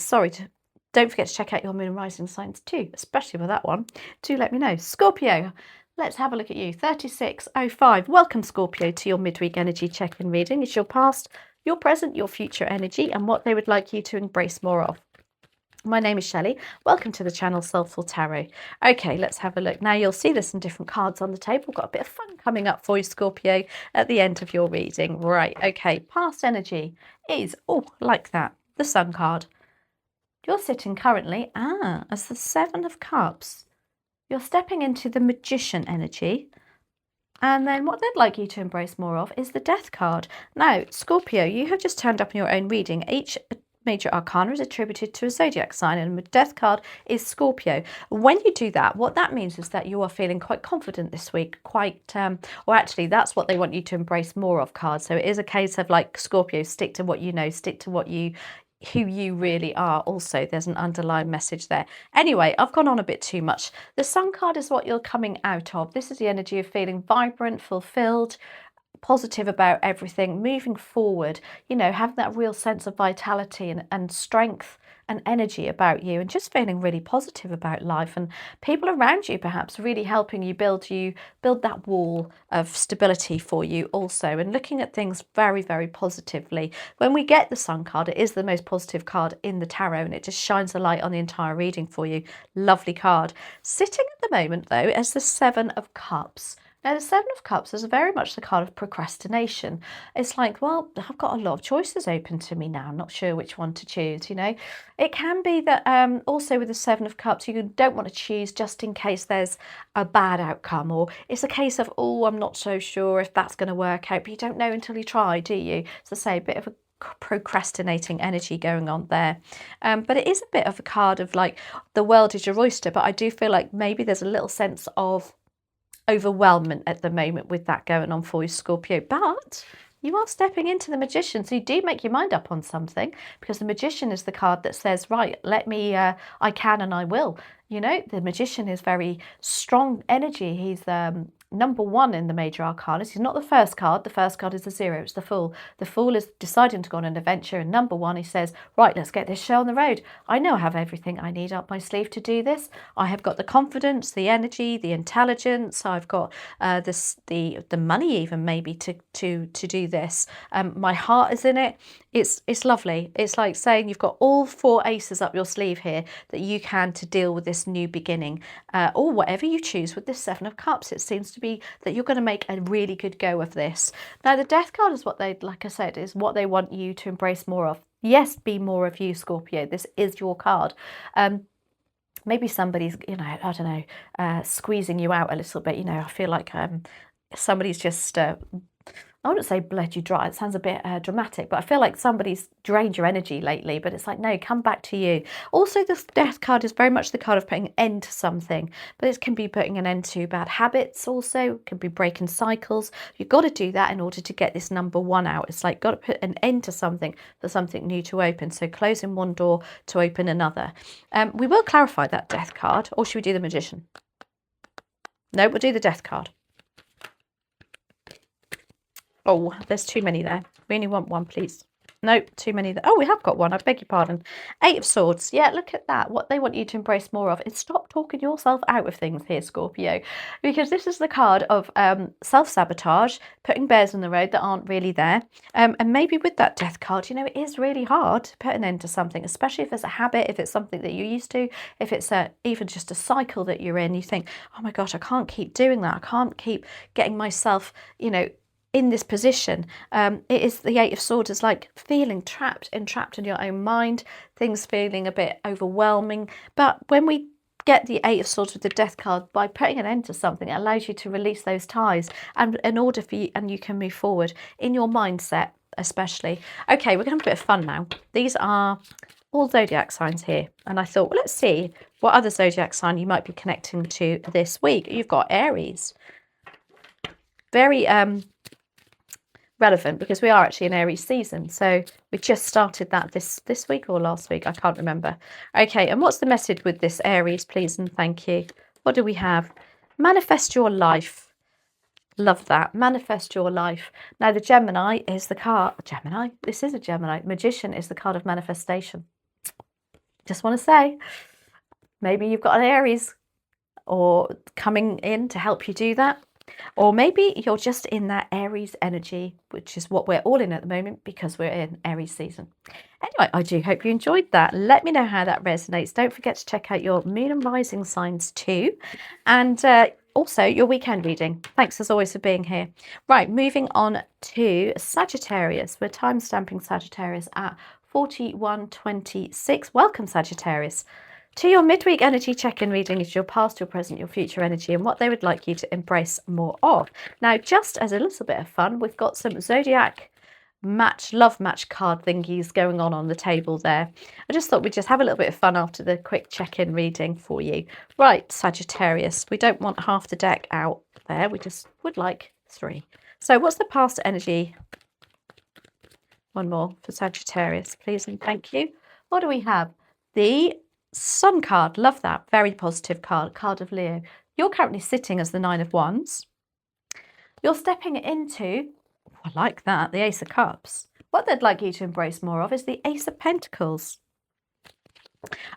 don't forget to check out your moon and rising signs too, especially with that one. Do let me know. Scorpio, let's have a look at you. 3605. Welcome, Scorpio, to your midweek energy check-in reading. It's your past, your present, your future energy, and what they would like you to embrace more of. My name is Shelley. Welcome to the channel Soulful Tarot. Okay, let's have a look. Now you'll see there's some different cards on the table. We've got a bit of fun coming up for you, Scorpio, at the end of your reading. Right, okay, past energy is, oh, like that, the Sun card. You're sitting currently, as the Seven of Cups. You're stepping into the Magician energy. And then what they'd like you to embrace more of is the Death card. Now, Scorpio, you have just turned up in your own reading. Each major arcana is attributed to a zodiac sign, and the Death card is Scorpio. When you do that, what that means is that you are feeling quite confident this week, or actually that's what they want you to embrace more of, cards. So it is a case of, like, Scorpio, stick to what you know, stick to who you really are. Also, there's an underlying message there. Anyway, I've gone on a bit too much. The Sun card is what you're coming out of. This is the energy of feeling vibrant, fulfilled, positive about everything, moving forward, you know, having that real sense of vitality and strength and energy about you, and just feeling really positive about life, and people around you perhaps really helping you build that wall of stability for you also, and looking at things very, very positively. When we get the Sun card, it is the most positive card in the tarot, and it just shines a light on the entire reading for you. Lovely card. Sitting at the moment though as the Seven of Cups. Now, the Seven of Cups is very much the card of procrastination. It's like, well, I've got a lot of choices open to me now. I'm not sure which one to choose, you know. It can be that also with the Seven of Cups, you don't want to choose just in case there's a bad outcome, or it's a case of, oh, I'm not so sure if that's going to work out, but you don't know until you try, do you? So say a bit of a procrastinating energy going on there, but it is a bit of a card of, like, the world is your oyster, but I do feel like maybe there's a little sense of overwhelmment at the moment with that going on for you, Scorpio. But you are stepping into the Magician, so you do make your mind up on something, because the Magician is the card that says, right, let me, I can and I will. You know, the Magician is very strong energy. He's number one in the major arcana. He's not the first card. The first card is the Zero. It's the Fool. The Fool is deciding to go on an adventure. And number one, he says, right, let's get this show on the road. I know I have everything I need up my sleeve to do this. I have got the confidence, the energy, the intelligence. I've got the money even maybe to do this. My heart is in it. It's lovely. It's like saying you've got all four aces up your sleeve here that you can to deal with this new beginning, or whatever you choose with this Seven of Cups. It seems to be that you're going to make a really good go of this. Now, the Death card is what they, like I said, is what they want you to embrace more of. Yes, be more of you, Scorpio. This is your card. Maybe somebody's, you know, I don't know, squeezing you out a little bit. You know, I feel like somebody's just I wouldn't say bled you dry. It sounds a bit dramatic, but I feel like somebody's drained your energy lately. But it's like, no, come back to you. Also, this death card is very much the card of putting an end to something, but it can be putting an end to bad habits. Also, it can be breaking cycles. You've got to do that in order to get this number one out. It's like got to put an end to something for something new to open. So closing one door to open another. We will clarify that death card, or should we do the Magician? No, we'll do the death card. Oh, there's too many there. We only want one, please. No, too many there. Oh, we have got one. I beg your pardon. 8 of Swords. Yeah, look at that. What they want you to embrace more of is stop talking yourself out of things here, Scorpio. Because this is the card of self-sabotage, putting bears on the road that aren't really there. And maybe with that death card, you know, it is really hard to put an end to something, especially if it's a habit, if it's something that you're used to, if it's even just a cycle that you're in. You think, oh my gosh, I can't keep doing that. I can't keep getting myself, you know, in this position. It is the 8 of Swords is like feeling entrapped in your own mind, things feeling a bit overwhelming. But when we get the 8 of Swords with the death card, by putting an end to something, it allows you to release those ties and in order for you, and you can move forward in your mindset, especially. Okay, we're gonna have a bit of fun now. These are all zodiac signs here, and I thought, well, let's see what other zodiac sign you might be connecting to this week. You've got Aries. Very relevant because we are actually in Aries season. So we just started that this week or last week. I can't remember. Okay, and what's the message with this Aries, please and thank you? What do we have? Manifest your life. Love that. Manifest your life. Now the Gemini is the card. Gemini? This is a Gemini. Magician is the card of manifestation. Just want to say, maybe you've got an Aries or coming in to help you do that. Or maybe you're just in that Aries energy, which is what we're all in at the moment because we're in Aries season. Anyway, I do hope you enjoyed that. Let me know how that resonates. Don't forget to check out your moon and rising signs too. And also your weekend reading. Thanks as always for being here. Right, moving on to Sagittarius. We're time stamping Sagittarius at 41:26. Welcome, Sagittarius, to your midweek energy check-in reading is your past, your present, your future energy and what they would like you to embrace more of. Now, just as a little bit of fun, we've got some zodiac love match card thingies going on the table there. I just thought we'd just have a little bit of fun after the quick check-in reading for you. Right, Sagittarius, we don't want half the deck out there. We just would like 3. So what's the past energy? One more for Sagittarius, please and thank you. What do we have? The Sun card. Love that. Very positive card. Card of Leo. You're currently sitting as the 9 of Wands. You're stepping into, I like that, the Ace of Cups. What they'd like you to embrace more of is the Ace of Pentacles.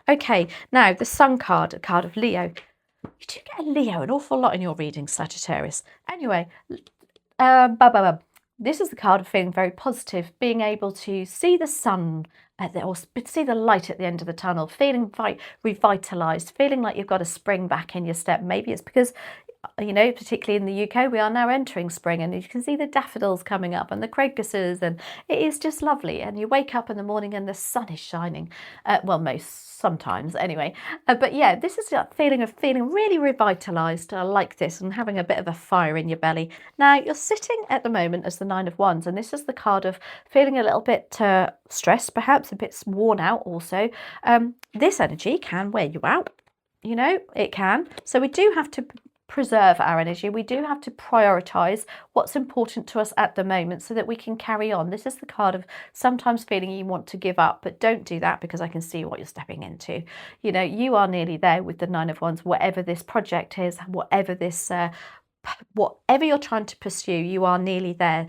Okay, now the Sun card, a card of Leo. You do get a Leo an awful lot in your reading, Sagittarius. Anyway, this is the card of feeling very positive, being able to see the sun or see the light at the end of the tunnel, feeling revitalized, feeling like you've got a spring back in your step. Maybe it's because, you know, particularly in the UK, we are now entering spring and you can see the daffodils coming up and the crocuses and it is just lovely. And you wake up in the morning and the sun is shining. Well, sometimes anyway. But yeah, this is that feeling of feeling really revitalized. I like this and having a bit of a fire in your belly. Now you're sitting at the moment as the 9 of Wands and this is the card of feeling a little bit stressed, perhaps a bit worn out also. This energy can wear you out. You know, it can. So we do have to preserve our energy. We do have to prioritize what's important to us at the moment so that we can carry on. This is the card of sometimes feeling you want to give up, but don't do that because I can see what you're stepping into. You know, you are nearly there with the 9 of Wands, whatever this project is, whatever this whatever you're trying to pursue, you are nearly there.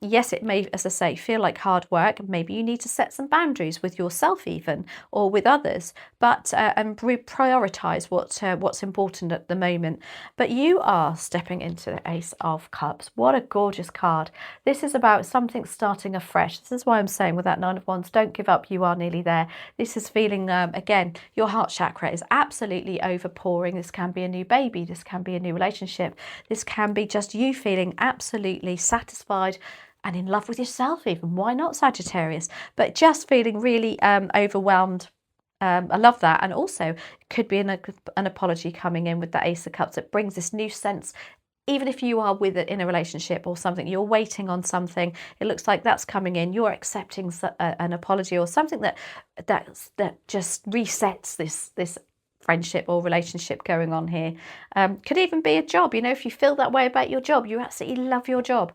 Yes, it may, as I say, feel like hard work. Maybe you need to set some boundaries with yourself even, or with others, but and prioritize what's important at the moment. But you are stepping into the Ace of Cups. What a gorgeous card. This is about something starting afresh. This is why I'm saying with that 9 of Wands, don't give up, you are nearly there. This is feeling, again, your heart chakra is absolutely overpouring. This can be a new baby. This can be a new relationship. This can be just you feeling absolutely satisfied and in love with yourself even. Why not, Sagittarius? But just feeling really overwhelmed. I love that. And also it could be an apology coming in with the Ace of Cups that brings this new sense even if you are in a relationship or something, you're waiting on something, it looks like that's coming in, you're accepting an apology or something that just resets this friendship or relationship going on here. Could even be a job. You know, if you feel that way about your job, you absolutely love your job.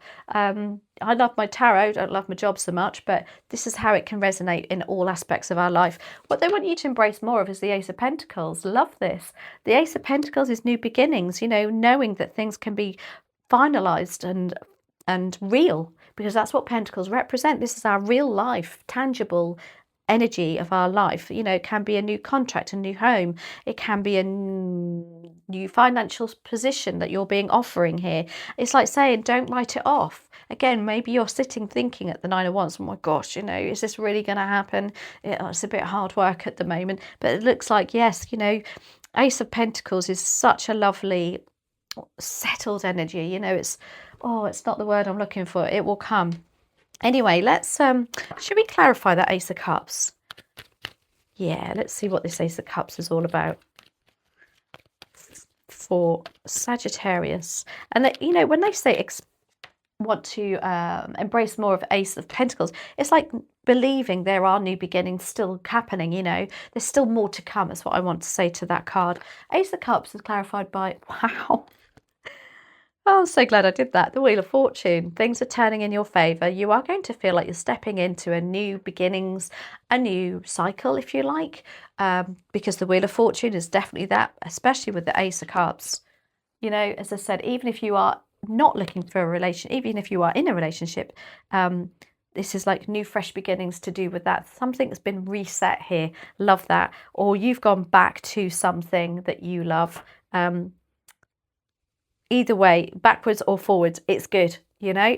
I love my tarot, don't love my job so much, but this is how it can resonate in all aspects of our life. What they want you to embrace more of is the Ace of Pentacles. Love this. The Ace of Pentacles is new beginnings, you know, knowing that things can be finalized and real, because that's what Pentacles represent. This is our real life, tangible energy of our life. You know, it can be a new contract, a new home, it can be a new financial position that you're being offering here. It's like saying, don't write it off. Again, maybe you're sitting thinking at the Nine of Wands, oh my gosh, you know, is this really going to happen? It's a bit hard work at the moment, but it looks like, yes, you know, Ace of Pentacles is such a lovely settled energy. You know, it's not the word I'm looking for. It will come. Anyway, let's should we clarify that Ace of Cups? Yeah, let's see what this Ace of Cups is all about for Sagittarius. And that, you know, when they say want to embrace more of Ace of Pentacles, it's like believing there are new beginnings still happening. You know, there's still more to come. That's what I want to say to that card. Ace of Cups is clarified by, wow, oh, I'm so glad I did that. The Wheel of Fortune. Things are turning in your favour. You are going to feel like you're stepping into a new beginnings, a new cycle, if you like, because the Wheel of Fortune is definitely that, especially with the Ace of Cups. You know, as I said, even if you are not looking for a relation, even if you are in a relationship, this is like new, fresh beginnings to do with that. Something's been reset here. Love that. Or you've gone back to something that you love. Either way, backwards or forwards, it's good. You know,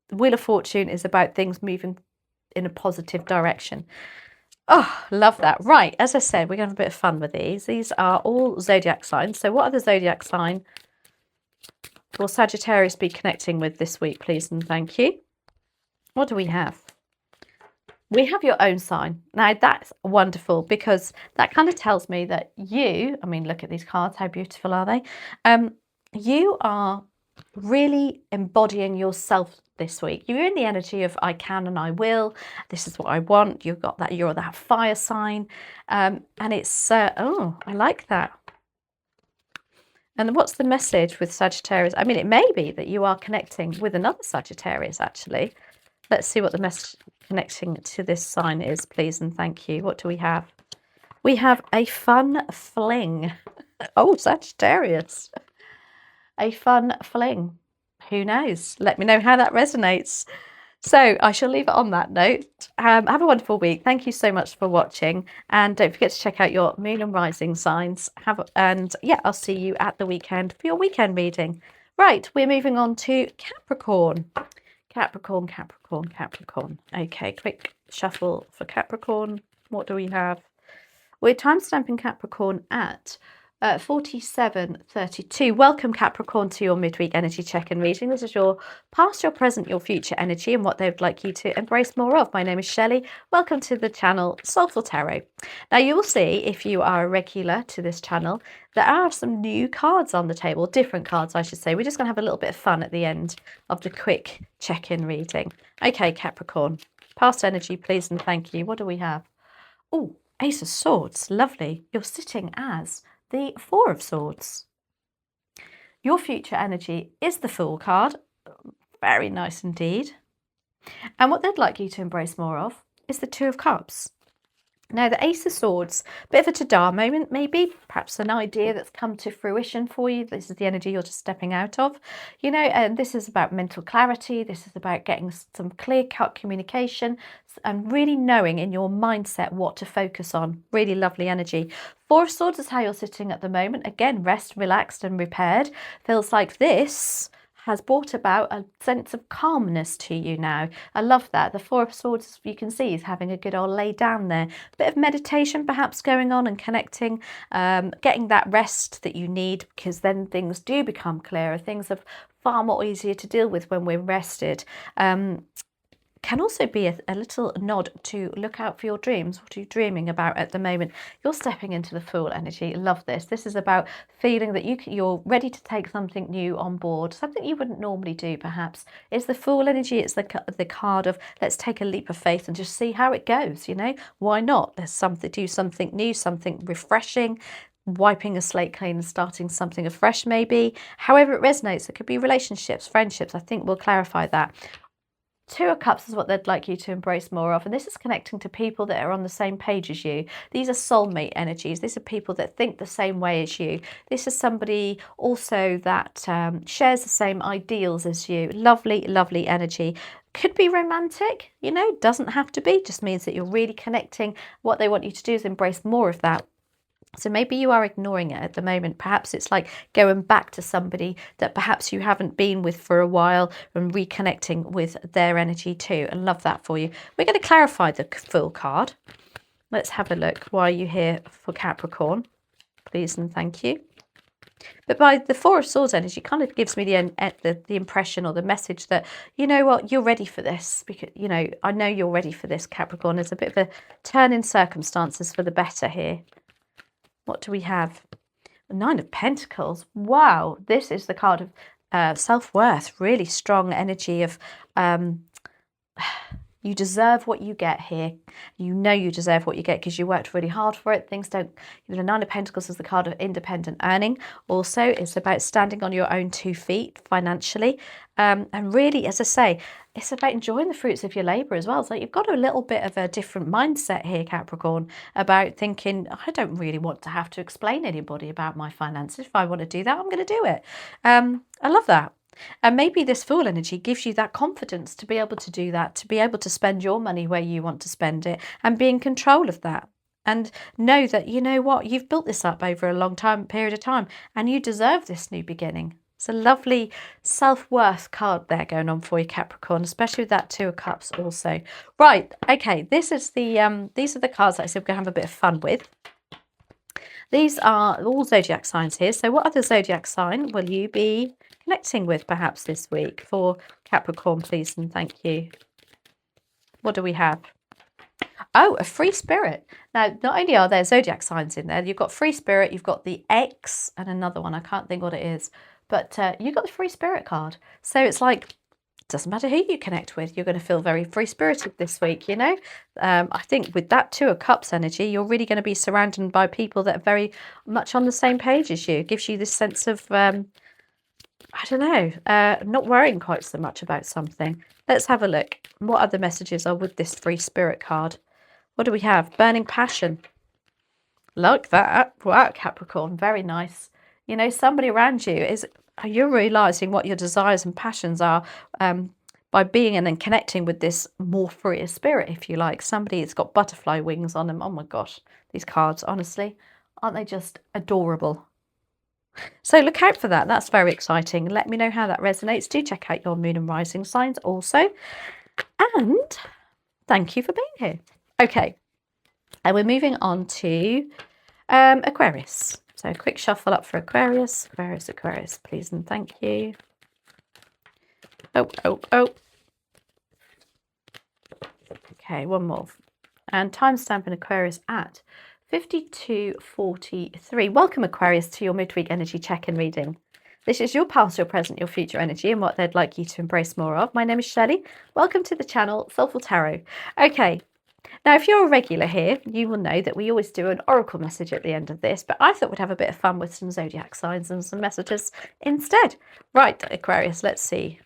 the Wheel of Fortune is about things moving in a positive direction. Oh, love that. Right, as I said, we're going to have a bit of fun with these. These are all zodiac signs. So what are the zodiac sign will Sagittarius be connecting with this week, please and thank you? What do we have? We have your own sign. Now, that's wonderful because that kind of tells me that you, I mean, look at these cards. How beautiful are they? You are really embodying yourself this week. You're in the energy of I can and I will. This is what I want. You've got that. You're that fire sign. And it's, oh, I like that. And what's the message with Sagittarius? I mean, it may be that you are connecting with another Sagittarius, actually. Let's see what the message connecting to this sign is, please and thank you. What do we have? We have a fun fling. Oh, Sagittarius. A fun fling. Who knows? Let me know how that resonates. So I shall leave it on that note. Have a wonderful week. Thank you so much for watching. And don't forget to check out your moon and rising signs. Yeah, I'll see you at the weekend for your weekend reading. Right, we're moving on to Capricorn. Capricorn, Capricorn, Capricorn. Okay, quick shuffle for Capricorn. What do we have? We're timestamping Capricorn at 47:32. Welcome Capricorn to your midweek energy check-in reading. This is your past, your present, your future energy and what they would like you to embrace more of. My name is Shelley. Welcome to the channel Soulful Tarot. Now you will see, if you are a regular to this channel, there are some new cards on the table, different cards I should say. We're just going to have a little bit of fun at the end of the quick check-in reading. Okay, Capricorn, past energy please and thank you. What do we have? Oh, Ace of Swords, lovely. You're sitting as the Four of Swords. Your future energy is the Fool card. Very nice indeed. And what they'd like you to embrace more of is the Two of Cups. Now, the Ace of Swords, bit of a ta-da moment maybe, perhaps an idea that's come to fruition for you. This is the energy you're just stepping out of, you know, and this is about mental clarity. This is about getting some clear-cut communication and really knowing in your mindset what to focus on. Really lovely energy. Four of Swords is how you're sitting at the moment. Again, rest, relaxed and repaired. Feels like this has brought about a sense of calmness to you now. I love that. The Four of Swords, you can see, is having a good old lay down there. A bit of meditation perhaps going on and connecting, getting that rest that you need, because then things do become clearer. Things are far more easier to deal with when we're rested. Can also be a little nod to look out for your dreams. What are you dreaming about at the moment? You're stepping into the Fool energy. Love this. This is about feeling that you're ready to take something new on board, something you wouldn't normally do perhaps. It's the Fool energy. It's the card of let's take a leap of faith and just see how it goes, you know? Why not? There's something, do something new, something refreshing, wiping a slate clean and starting something afresh maybe. However it resonates, it could be relationships, friendships. I think we'll clarify that. Two of Cups is what they'd like you to embrace more of, and this is connecting to people that are on the same page as you. These are soulmate energies. These are people that think the same way as you. This is somebody also that shares the same ideals as you. Lovely, lovely energy. Could be romantic, you know, doesn't have to be, just means that you're really connecting. What they want you to do is embrace more of that. So maybe you are ignoring it at the moment. Perhaps it's like going back to somebody that perhaps you haven't been with for a while and reconnecting with their energy too. I love that for you. We're going to clarify the Fool card. Let's have a look. Why are you here for Capricorn? Please and thank you. But by the Four of Swords energy, kind of gives me the impression or the message that, you know what, you're ready for this. Because, you know, I know you're ready for this, Capricorn. There's a bit of a turn in circumstances for the better here. What do we have? Nine of Pentacles. Wow, this is the card of self-worth. Really strong energy of you deserve what you get here. You know you deserve what you get because you worked really hard for it. Things don't, you know, the Nine of Pentacles is the card of independent earning. Also, it's about standing on your own 2 feet financially. And really, as I say, it's about enjoying the fruits of your labour as well. So you've got a little bit of a different mindset here, Capricorn, about thinking, I don't really want to have to explain anybody about my finances. If I want to do that, I'm going to do it. I love that. And maybe this Fool energy gives you that confidence to be able to do that, to be able to spend your money where you want to spend it and be in control of that. And know that, you know what, you've built this up over a long period of time and you deserve this new beginning. It's a lovely self-worth card there going on for you, Capricorn, especially with that Two of Cups also. Right, okay, this is the these are the cards that I said we're going to have a bit of fun with. These are all zodiac signs here. So what other zodiac sign will you be connecting with perhaps this week for Capricorn, please and thank you? What do we have? Oh, a free spirit. Now, not only are there zodiac signs in there, you've got free spirit, you've got the X and another one. I can't think what it is. But you got the free spirit card. So it's like, it doesn't matter who you connect with, you're going to feel very free-spirited this week, you know. I think with that Two of Cups energy, you're really going to be surrounded by people that are very much on the same page as you. It gives you this sense of, I don't know, not worrying quite so much about something. Let's have a look. What other messages are with this free spirit card? What do we have? Burning passion. Like that. Wow, Capricorn. Very nice. You know, somebody around you is, you're realising what your desires and passions are by being in and connecting with this more freer spirit, if you like. Somebody that's got butterfly wings on them. Oh my gosh, these cards, honestly, aren't they just adorable? So look out for that. That's very exciting. Let me know how that resonates. Do check out your moon and rising signs also. And thank you for being here. Okay, and we're moving on to Aquarius. So a quick shuffle up for Aquarius. Aquarius, please and thank you. Oh. Okay, one more. And timestamp in Aquarius at 52:43. Welcome, Aquarius, to your midweek energy check-in reading. This is your past, your present, your future energy and what they'd like you to embrace more of. My name is Shelley. Welcome to the channel, Soulful Tarot. Okay. Now, if you're a regular here, you will know that we always do an oracle message at the end of this, but I thought we'd have a bit of fun with some zodiac signs and some messages instead. Right, Aquarius, let's see.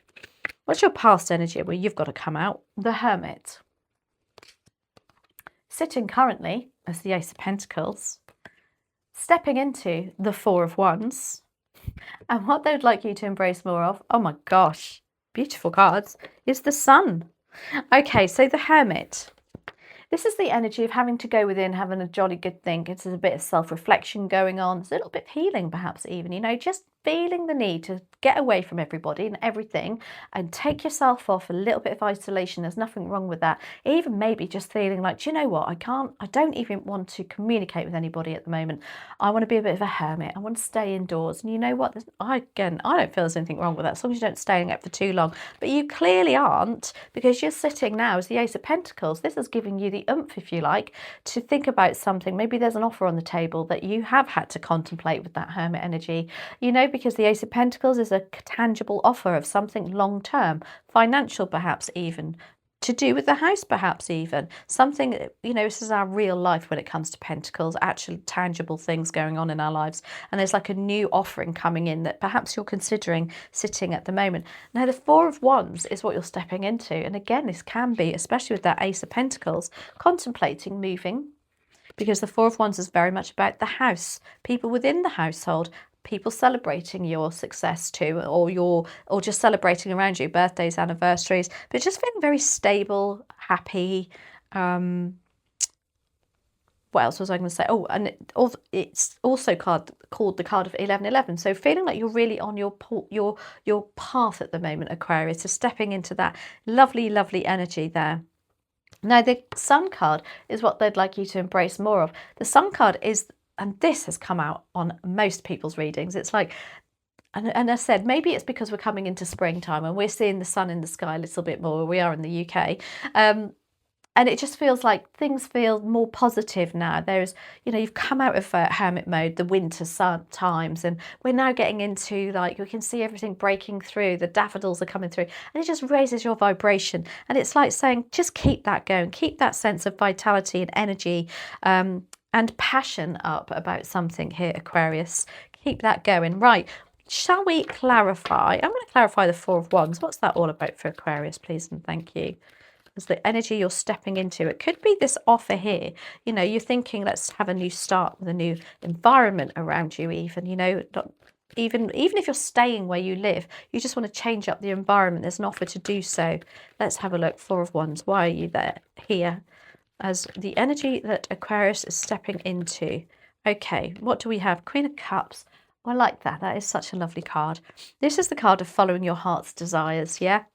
What's your past energy? Well, you've got to come out. The Hermit. Sitting currently as the Ace of Pentacles. Stepping into the Four of Wands. And what they'd like you to embrace more of, oh my gosh, beautiful cards, is the Sun. Okay, so the Hermit. This is the energy of having to go within, having a jolly good think. It's a bit of self-reflection going on. It's a little bit of healing perhaps even, you know, just feeling the need to get away from everybody and everything and take yourself off, a little bit of isolation. There's nothing wrong with that. Even maybe just feeling like, do you know what, I don't even want to communicate with anybody at the moment. I want to be a bit of a hermit. I want to stay indoors. And you know what, I don't feel there's anything wrong with that, as long as you don't stay in it for too long. But you clearly aren't, because you're sitting now as the Ace of Pentacles. This is giving you the oomph, if you like, to think about something. Maybe there's an offer on the table that you have had to contemplate with that hermit energy, you know, because the Ace of Pentacles is a tangible offer of something long term, financial perhaps, even to do with the house, perhaps even something, you know, this is our real life when it comes to Pentacles, actual tangible things going on in our lives. And there's like a new offering coming in that perhaps you're considering sitting at the moment. Now, the Four of Wands is what you're stepping into. And again, this can be, especially with that Ace of Pentacles, contemplating moving, because the Four of Wands is very much about the house, people within the household, people celebrating your success too, or just celebrating around you, birthdays, anniversaries, but just feeling very stable, happy. What else was I going to say? Oh, and it's also called the card of 1111. So feeling like you're really on your path at the moment, Aquarius, so stepping into that lovely, lovely energy there. Now, the Sun card is what they'd like you to embrace more of. The Sun card is, and this has come out on most people's readings, it's like, and I said, maybe it's because we're coming into springtime and we're seeing the sun in the sky a little bit more. We are in the UK. And it just feels like things feel more positive now. There's, you know, you've come out of hermit mode, the winter sun times, and we're now getting into, like, we can see everything breaking through, the daffodils are coming through, and it just raises your vibration. And it's like saying, just keep that going, keep that sense of vitality and energy and passion up about something here, Aquarius. Keep that going. Right, shall we clarify? I'm going to clarify the Four of Wands. What's that all about for Aquarius, please, and thank you. As the energy you're stepping into, it could be this offer here, you know, you're thinking, let's have a new start with a new environment around you, even, you know, not, even if you're staying where you live, you just want to change up the environment, there's an offer to do so. Let's have a look. Four of Wands, why are you there here as the energy that Aquarius is stepping into? Okay, what do we have? Queen of Cups. I like that. That is such a lovely card. This is the card of following your heart's desires, yeah?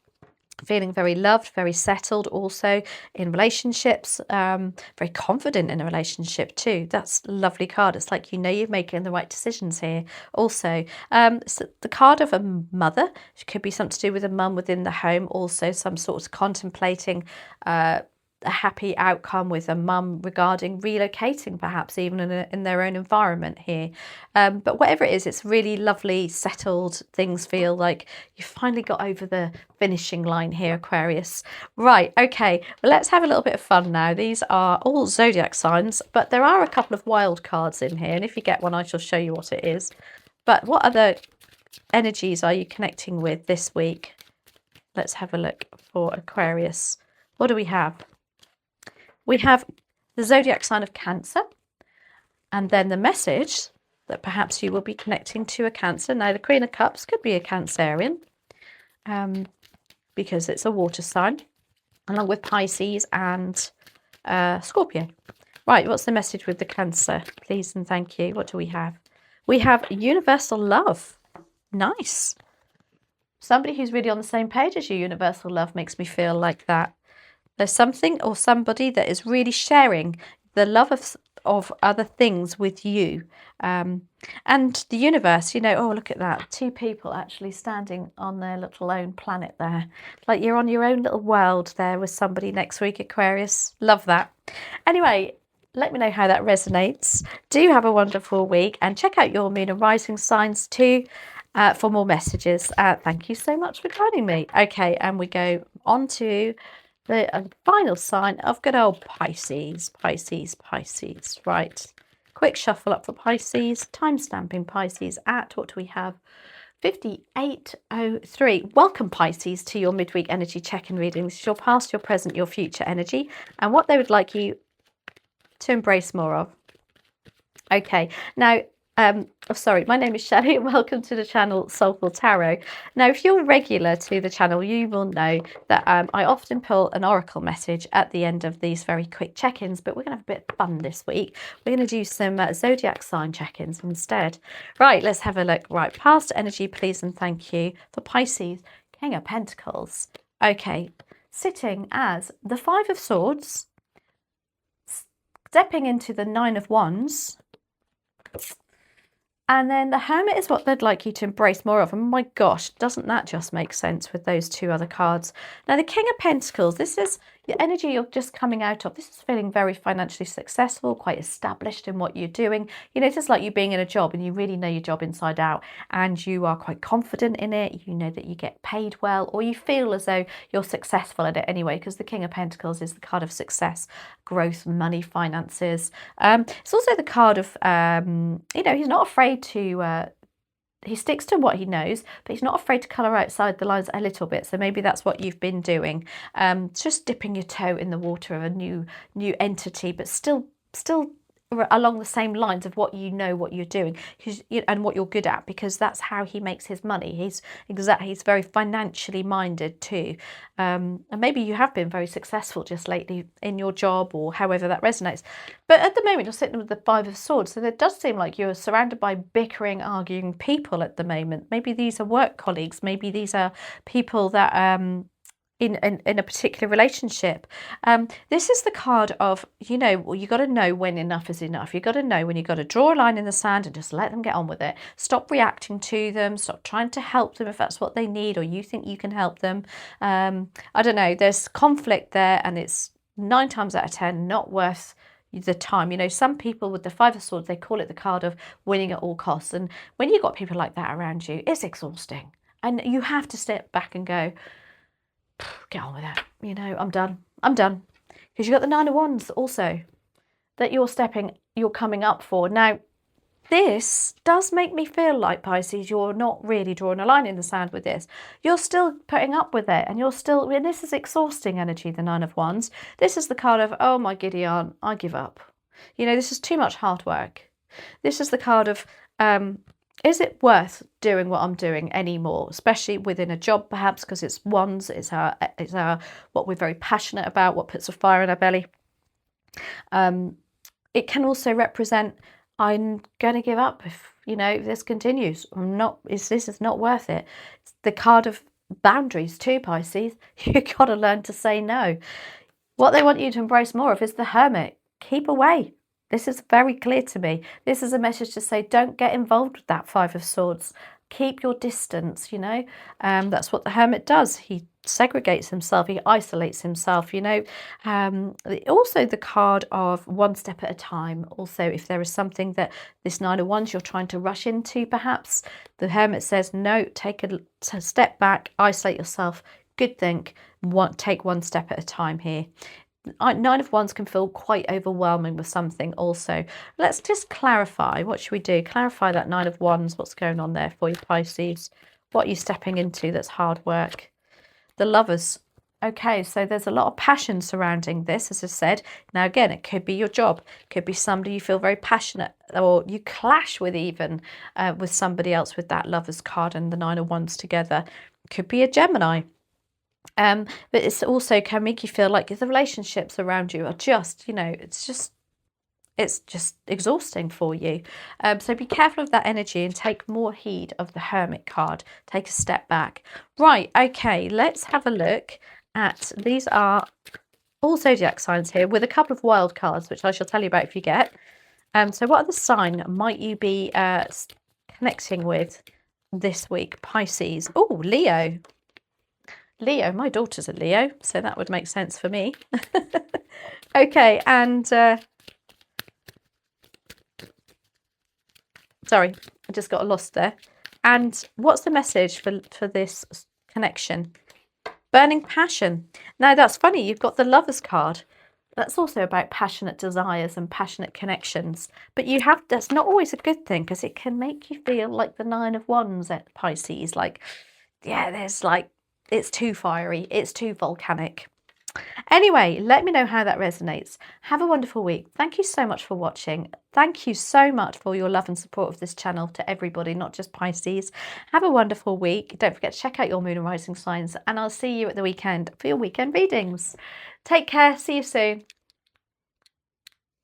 Feeling very loved, very settled also in relationships, very confident in a relationship too. That's a lovely card. It's like, you know, you're making the right decisions here also. So the card of a mother, it could be something to do with a mum within the home, also some sort of contemplating a happy outcome with a mum regarding relocating, perhaps even in their own environment here. But whatever it is, it's really lovely, settled. Things feel like you finally got over the finishing line here, Aquarius. Right, okay, well, let's have a little bit of fun now. These are all zodiac signs, but there are a couple of wild cards in here, and if you get one, I shall show you what it is. But what other energies are you connecting with this week? Let's have a look for Aquarius. What do we have? We have the zodiac sign of Cancer, and then the message that perhaps you will be connecting to a Cancer. Now, the Queen of Cups could be a Cancerian because it's a water sign, along with Pisces and Scorpio. Right, what's the message with the Cancer? Please and thank you. What do we have? We have universal love. Nice. Somebody who's really on the same page as you, universal love, makes me feel like that. There's something or somebody that is really sharing the love of other things with you. And the universe, you know, oh, look at that. Two people actually standing on their little own planet there. Like you're on your own little world there with somebody next week, Aquarius. Love that. Anyway, let me know how that resonates. Do have a wonderful week, and check out your moon and rising signs too for more messages. Thank you so much for joining me. Okay, and we go on to the final sign of good old Pisces. Pisces. Right. Quick shuffle up for Pisces. Time stamping Pisces at, what do we have? 5803. Welcome, Pisces, to your midweek energy check-in reading. This is your past, your present, your future energy, and what they would like you to embrace more of. Okay. Now, Sorry, my name is Shelley and welcome to the channel Soulful Tarot. Now, if you're regular to the channel, you will know that I often pull an oracle message at the end of these very quick check-ins, but we're going to have a bit of fun this week. We're going to do some zodiac sign check-ins instead. Right, let's have a look. Right, past energy, please and thank you. For Pisces, King of Pentacles. Okay, sitting as the Five of Swords, stepping into the Nine of Wands, and then the Hermit is what they'd like you to embrace more of. And my gosh, doesn't that just make sense with those two other cards? Now, the King of Pentacles, this is the energy you're just coming out of. This is feeling very financially successful, quite established in what you're doing. You know, it's just like you being in a job and you really know your job inside out and you are quite confident in it. You know that you get paid well, or you feel as though you're successful at it anyway, because the King of Pentacles is the card of success, growth, money, finances. It's also the card of, you know, he's not afraid to... he sticks to what he knows, but he's not afraid to colour outside the lines a little bit. So maybe that's what you've been doing. Just dipping your toe in the water of a new entity, but still along the same lines of what you know what you're doing and what you're good at, because that's how he makes his money. He's very financially minded too. And maybe you have been very successful just lately in your job or however that resonates. But at the moment you're sitting with the Five of Swords, so it does seem like you're surrounded by bickering, arguing people at the moment. Maybe these are work colleagues, maybe these are people that in a particular relationship. This is the card of, you know, well, you got to know when enough is enough. You got to know when you got to draw a line in the sand and just let them get on with it. Stop reacting to them. Stop trying to help them if that's what they need or you think you can help them. I don't know. There's conflict there, and it's 9 times out of 10 not worth the time. You know, some people with the Five of Swords, they call it the card of winning at all costs. And when you've got people like that around you, it's exhausting. And you have to step back and go, get on with it. You know, I'm done. Because you've got the Nine of Wands also that you're coming up for. Now, this does make me feel like, Pisces, you're not really drawing a line in the sand with this. You're still putting up with it, and and this is exhausting energy, the Nine of Wands. This is the card of, oh my giddy aunt, I give up. You know, this is too much hard work. This is the card of, is it worth doing what I'm doing anymore, especially within a job, perhaps, because it's wands, it's our what we're very passionate about, what puts a fire in our belly. It can also represent, I'm going to give up if, you know, if this continues. This is not worth it. It's the card of boundaries too, Pisces. You've got to learn to say no. What they want you to embrace more of is the Hermit. Keep away. This is very clear to me. This is a message to say, don't get involved with that Five of Swords. Keep your distance, you know. That's what the Hermit does. He segregates himself. He isolates himself, you know. Also the card of one step at a time. Also, if there is something that this Nine of Wands you're trying to rush into, perhaps, the Hermit says, no, take a step back, isolate yourself, good think, take one step at a time here. Nine of Wands can feel quite overwhelming with something also. Let's just clarify. What should we do? Clarify that Nine of Wands. What's going on there for you, Pisces? What are you stepping into that's hard work? The Lovers. Okay, so there's a lot of passion surrounding this, as I said. Now, again, it could be your job. It could be somebody you feel very passionate, or you clash with even with somebody else with that Lovers card and the Nine of Wands together. It could be a Gemini. But it's also can make you feel like the relationships around you are just, you know, it's just exhausting for you. So be careful of that energy and take more heed of the Hermit card. Take a step back. Right, okay, let's have a look at, these are all zodiac signs here with a couple of wild cards, which I shall tell you about if you get. So what other sign might you be connecting with this week, Pisces? Oh, Leo. Leo, my daughter's a Leo, so that would make sense for me. Okay, and sorry, I just got lost there. And what's the message for this connection? Burning passion. Now, that's funny, you've got the Lovers card. That's also about passionate desires and passionate connections. But that's not always a good thing, because it can make you feel like the Nine of Wands at Pisces. Like, yeah, there's like, it's too fiery, it's too volcanic. Anyway, let me know how that resonates. Have a wonderful week. Thank you so much for watching. Thank you so much for your love and support of this channel to everybody, not just Pisces. Have a wonderful week. Don't forget to check out your moon and rising signs, and I'll see you at the weekend for your weekend readings. Take care. See you soon.